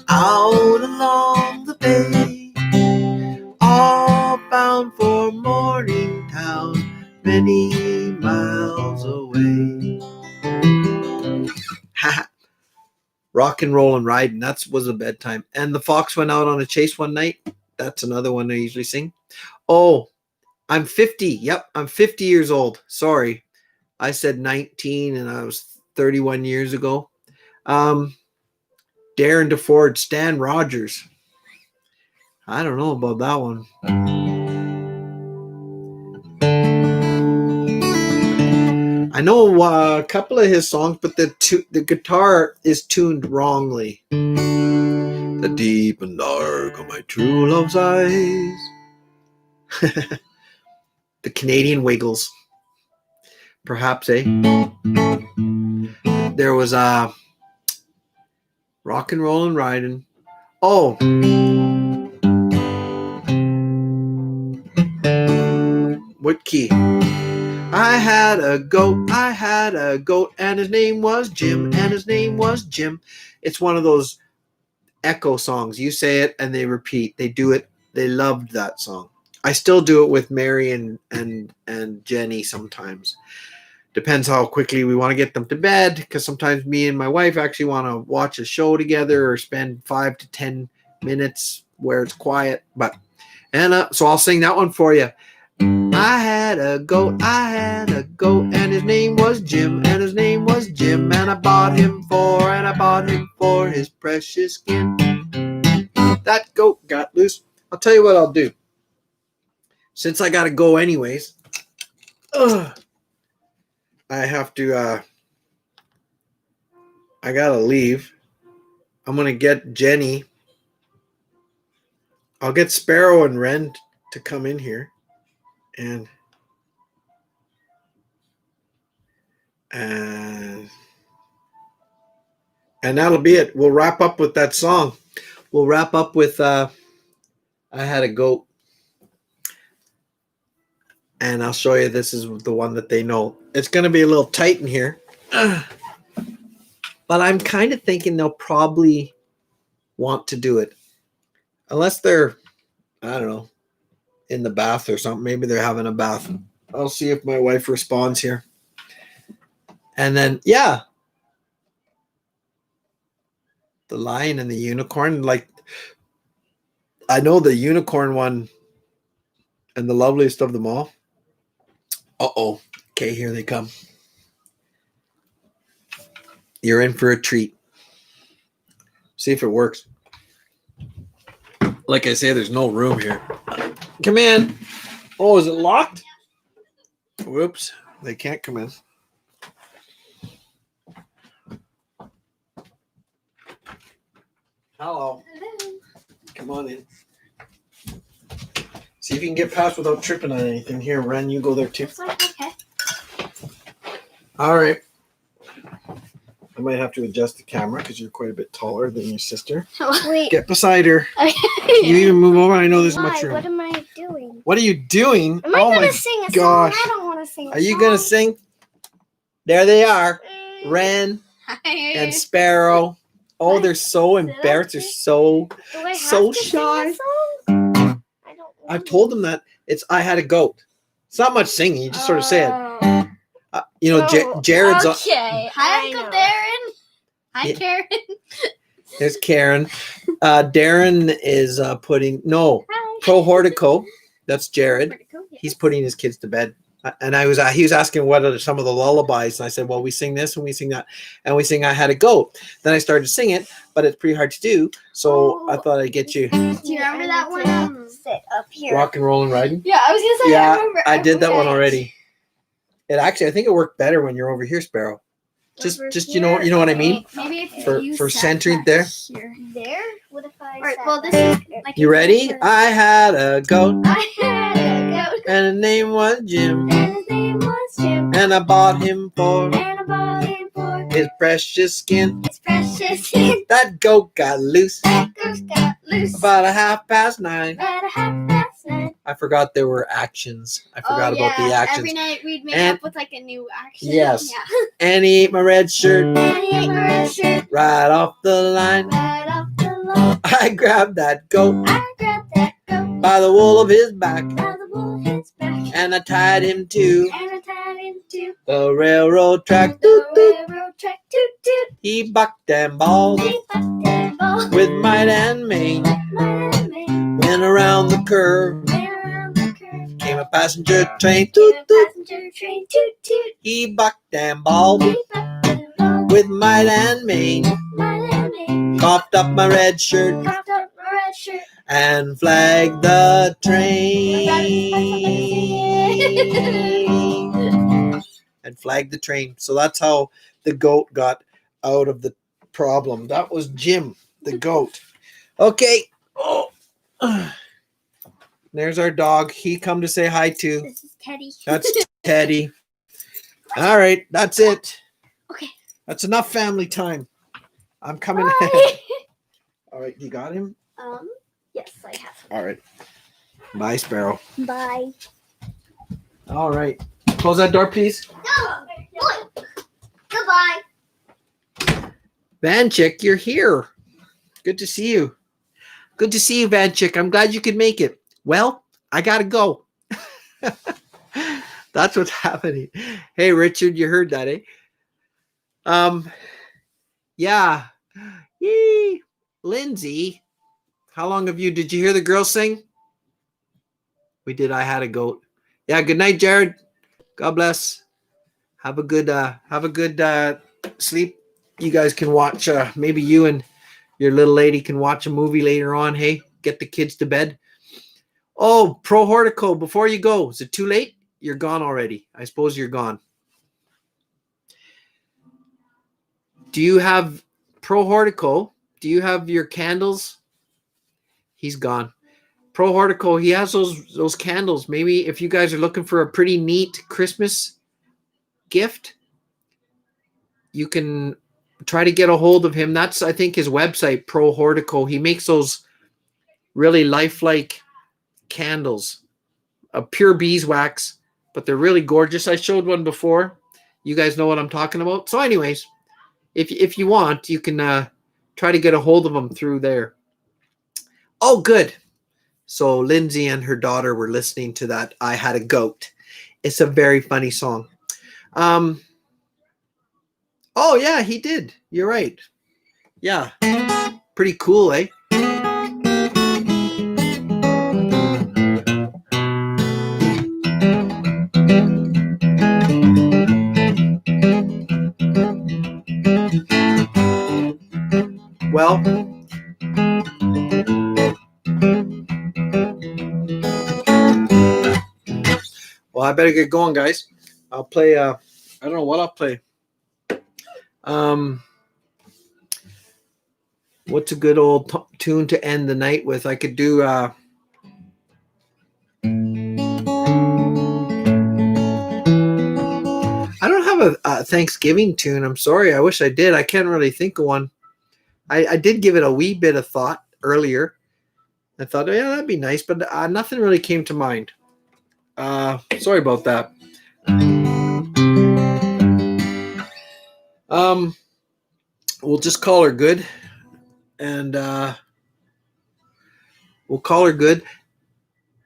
out along the bay, all bound for Morningtown, many miles away. Rockin', rollin', riding. That was a bedtime. And the fox went out on a chase one night. That's another one I usually sing. Oh, I'm 50. Yep, I'm 50 years old. Sorry. I said 19 and I was 31 years ago. Darren DeFord, Stan Rogers. I don't know about that one. I know a couple of his songs, but the guitar is tuned wrongly. The deep and dark of my true love's eyes. The Canadian Wiggles. Perhaps, eh? There was a Rock and Roll and Riding. Oh. What key? I had a goat, and his name was Jim, It's one of those echo songs. You say it and they repeat. They do it. They loved that song. I still do it with Mary and Jenny sometimes. Depends how quickly we want to get them to bed, because sometimes me and my wife actually want to watch a show together or spend 5 to 10 minutes where it's quiet. But so I'll sing that one for you. I had a goat, and his name was Jim, and I bought him for his precious skin. That goat got loose. I'll tell you what I'll do. Since I gotta go anyways, I have to, I gotta leave. I'm gonna get Jenny. I'll get Sparrow and Ren to come in here. And that'll be it. We'll wrap up with that song. We'll wrap up with I Had a Goat. And I'll show you, this is the one that they know. It's going to be a little tight in here. But I'm kind of thinking they'll probably want to do it. Unless they're, I don't know, in the bath or something. Maybe they're having a bath. I'll see if my wife responds here. And then, yeah. The lion and the unicorn. Like, I know the unicorn one and the loveliest of them all. Uh-oh. Okay, here they come. You're in for a treat. See if it works. Like I say, there's no room here. Come in. Oh, is it locked? Whoops. They can't come in. Hello. Hello. Come on in. See if you can get past without tripping on anything. Here, Ren, you go there too. Okay. All right. I might have to adjust the camera because you're quite a bit taller than your sister. Wait. Get beside her. You even move over. I know there's much room. What am I doing? What are you doing? Am I gonna sing a gosh. song? I don't want to sing. Are you gonna sing? There they are. Mm. Ren and Sparrow. Oh, they're so embarrassed. They're so Do I have so to shy. Sing a song? I don't. I've told them that I had a goat. It's not much singing. You just sort of say it. Jared's. Okay. Hi, I Uncle know. Darren. Hi, Yeah. Karen. There's Karen. Darren is putting Hi. Pro Hortico. That's Jared. Where'd it go? Yeah. He's putting his kids to bed. And he was asking what are some of the lullabies, and I said, well, we sing this and we sing that, and we sing I Had a Goat. Then I started to sing it, but it's pretty hard to do, so I thought I'd get you Do you remember that one? Sit up here. rock and roll and riding. Yeah, I was gonna say. Yeah, I remember. I did that one Okay. already. It actually, I think it worked better when you're over here, Sparrow. Just Over you know what I mean. Maybe if For- you for sat centering back there. Here. There. What if I? Alright, sat well, this back is here? like. You ready? I had a goat, I had a goat, and his name was Jim, and his name was Jim, and I bought him for and I bought him for his precious skin. his precious skin. That goat got loose That goat got loose about 9:30. at 9:30. I forgot there were actions. I forgot about the actions. Every night we'd make And- up with like a new action. Yes. Yeah. And he ate my red shirt And he ate my red shirt right off the line. right off the line. I grabbed that goat I grabbed that goat by the wool of his back, by the wool of his back, and I tied him to and I tied him to the railroad track. the railroad track. Toot toot. He bucked and balled He bucked and balled with might and main. my man. Went around the curve, Went around the curve. came a passenger train. Came Toot a toot. passenger train. Toot toot. He bucked and balled He bucked and balled with might and main. my man. Coughed up my red shirt Coughed up my red shirt. and flagged the train. And flagged the train. So that's how the goat got out of the problem. That was Jim, the goat. Okay. Oh. There's our dog. He come to say hi too. This is Teddy. That's Teddy. All right, that's it. Okay. That's enough family time. I'm coming. Bye. All right, you got him? Yes, I have. All right. Bye, Sparrow. Bye. All right. Close that door, please. No. Goodbye. Van Chick, you're here. Good to see you. Good to see you, Van Chick. I'm glad you could make it. Well, I gotta go. That's what's happening. Hey, Richard, you heard that, eh? Yeah. Yee. Lindsay, how long did you hear the girls sing? We did. I had a goat. Yeah. Good night, Jared. God bless. Have a good sleep. You guys can watch. Maybe you and your little lady can watch a movie later on. Hey, get the kids to bed. Oh, Pro Hortico, before you go, is it too late? You're gone already. I suppose you're gone. Do you have Pro Hortico? Do you have your candles? He's gone. Pro Hortico, he has those candles. Maybe if you guys are looking for a pretty neat Christmas gift, you can try to get a hold of him. That's, I think, his website, Pro Hortico. He makes those really lifelike candles of pure beeswax, but they're really gorgeous. I showed one before. You guys know what I'm talking about. So anyways, if you want, you can try to get a hold of him through there. Oh, good. So Lindsay and her daughter were listening to that I Had a Goat. It's a very funny song. Oh, yeah, he did. You're right. Yeah. Pretty cool, eh? Well, I better get going, guys. I'll play, I don't know what I'll play. What's a good old tune to end the night with? I could do, I don't have a Thanksgiving tune. I'm sorry. I wish I did. I can't really think of one. I did give it a wee bit of thought earlier. I thought, oh, yeah, that'd be nice, but nothing really came to mind. Sorry about that. We'll just call her good, and we'll call her good.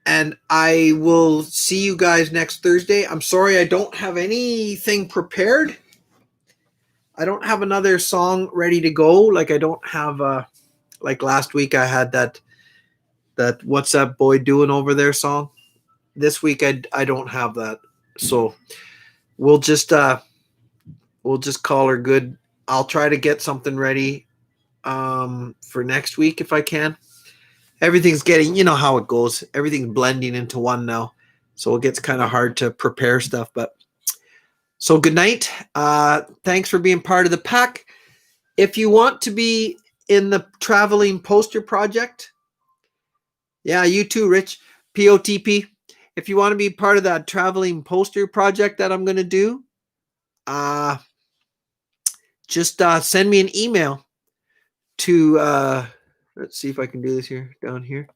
And I will see you guys next Thursday. I'm sorry I don't have anything prepared. I don't have another song ready to go. Like I don't have like last week I had that What's That Boy Doing Over There song. This week I don't have that. So we'll just call her good. I'll try to get something ready for next week if I can. Everything's getting, you know how it goes. Everything's blending into one now. So it gets kind of hard to prepare stuff, but so good night. Thanks for being part of the pack. If you want to be in the traveling poster project, yeah, you too, Rich, POTP. If you want to be part of that traveling poster project that I'm going to do, just send me an email to, let's see if I can do this here, down here.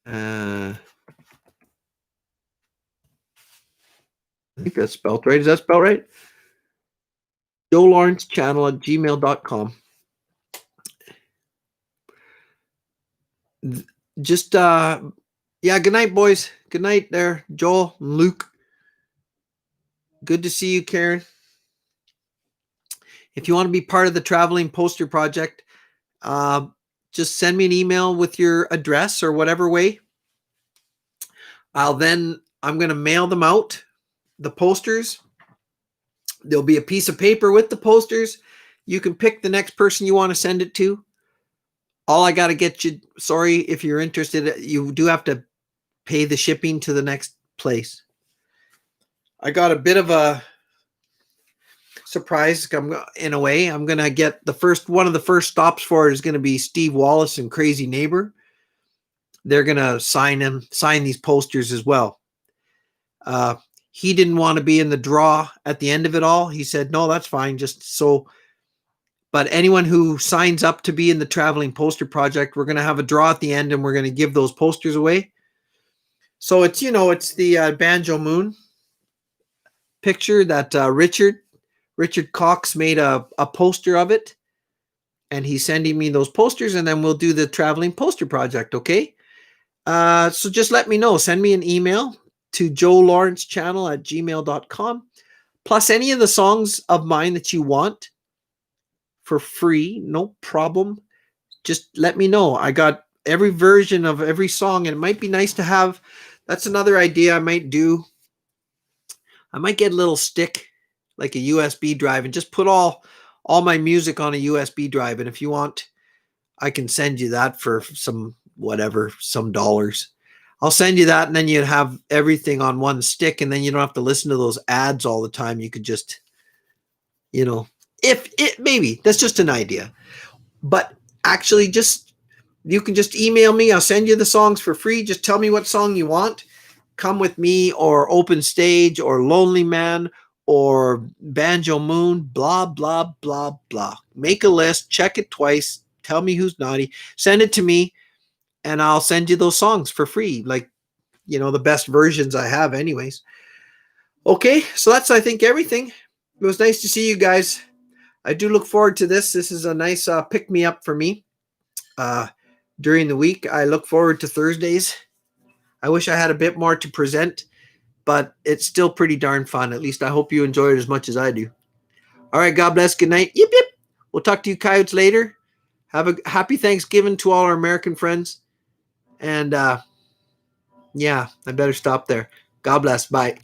I think that's spelled right. Is that spelled right? JoeLawrenceChannel@gmail.com. Just, yeah, good night, boys. Good night there, Joel and Luke. Good to see you, Karen. If you want to be part of the traveling poster project, just send me an email with your address or whatever way. I'm going to mail them out. The posters, there'll be a piece of paper with the posters. You can pick the next person you want to send it to. All I got to get you, sorry, if you're interested, you do have to pay the shipping to the next place. I got a bit of a surprise in a way. I'm going to get one of the first stops for it is going to be Steve Wallace and Crazy Neighbor. They're going to sign these posters as well. He didn't want to be in the draw at the end of it all. He said, no, that's fine. But anyone who signs up to be in the traveling poster project, we're going to have a draw at the end and we're going to give those posters away. So it's, it's the Banjo Moon picture that Richard Cox made a poster of it. And he's sending me those posters and then we'll do the traveling poster project. Okay. So just let me know. Send me an email to joelawrencechannel@gmail.com. Plus any of the songs of mine that you want for free, no problem. Just let me know. I got every version of every song, and it might be nice to have. That's another idea I might do. I might get a little stick, like a USB drive, and just put all my music on a USB drive. And if you want, I can send you that for some whatever, some dollars. I'll send you that, and then you'd have everything on one stick, and then you don't have to listen to those ads all the time. You could just, if it maybe that's just an idea, but actually, just you can just email me. I'll send you the songs for free. Just tell me what song you want. Come With Me, or Open Stage, or Lonely Man, or Banjo Moon. Blah blah blah blah. Make a list. Check it twice. Tell me who's naughty. Send it to me, and I'll send you those songs for free. Like, the best versions I have anyways. Okay, so that's, I think, everything. It was nice to see you guys. I do look forward to this. This is a nice pick-me-up for me during the week. I look forward to Thursdays. I wish I had a bit more to present, but it's still pretty darn fun. At least I hope you enjoy it as much as I do. All right, God bless. Good night. Yip, yip. We'll talk to you coyotes later. Have a happy Thanksgiving to all our American friends. And yeah, I better stop there. God bless. Bye.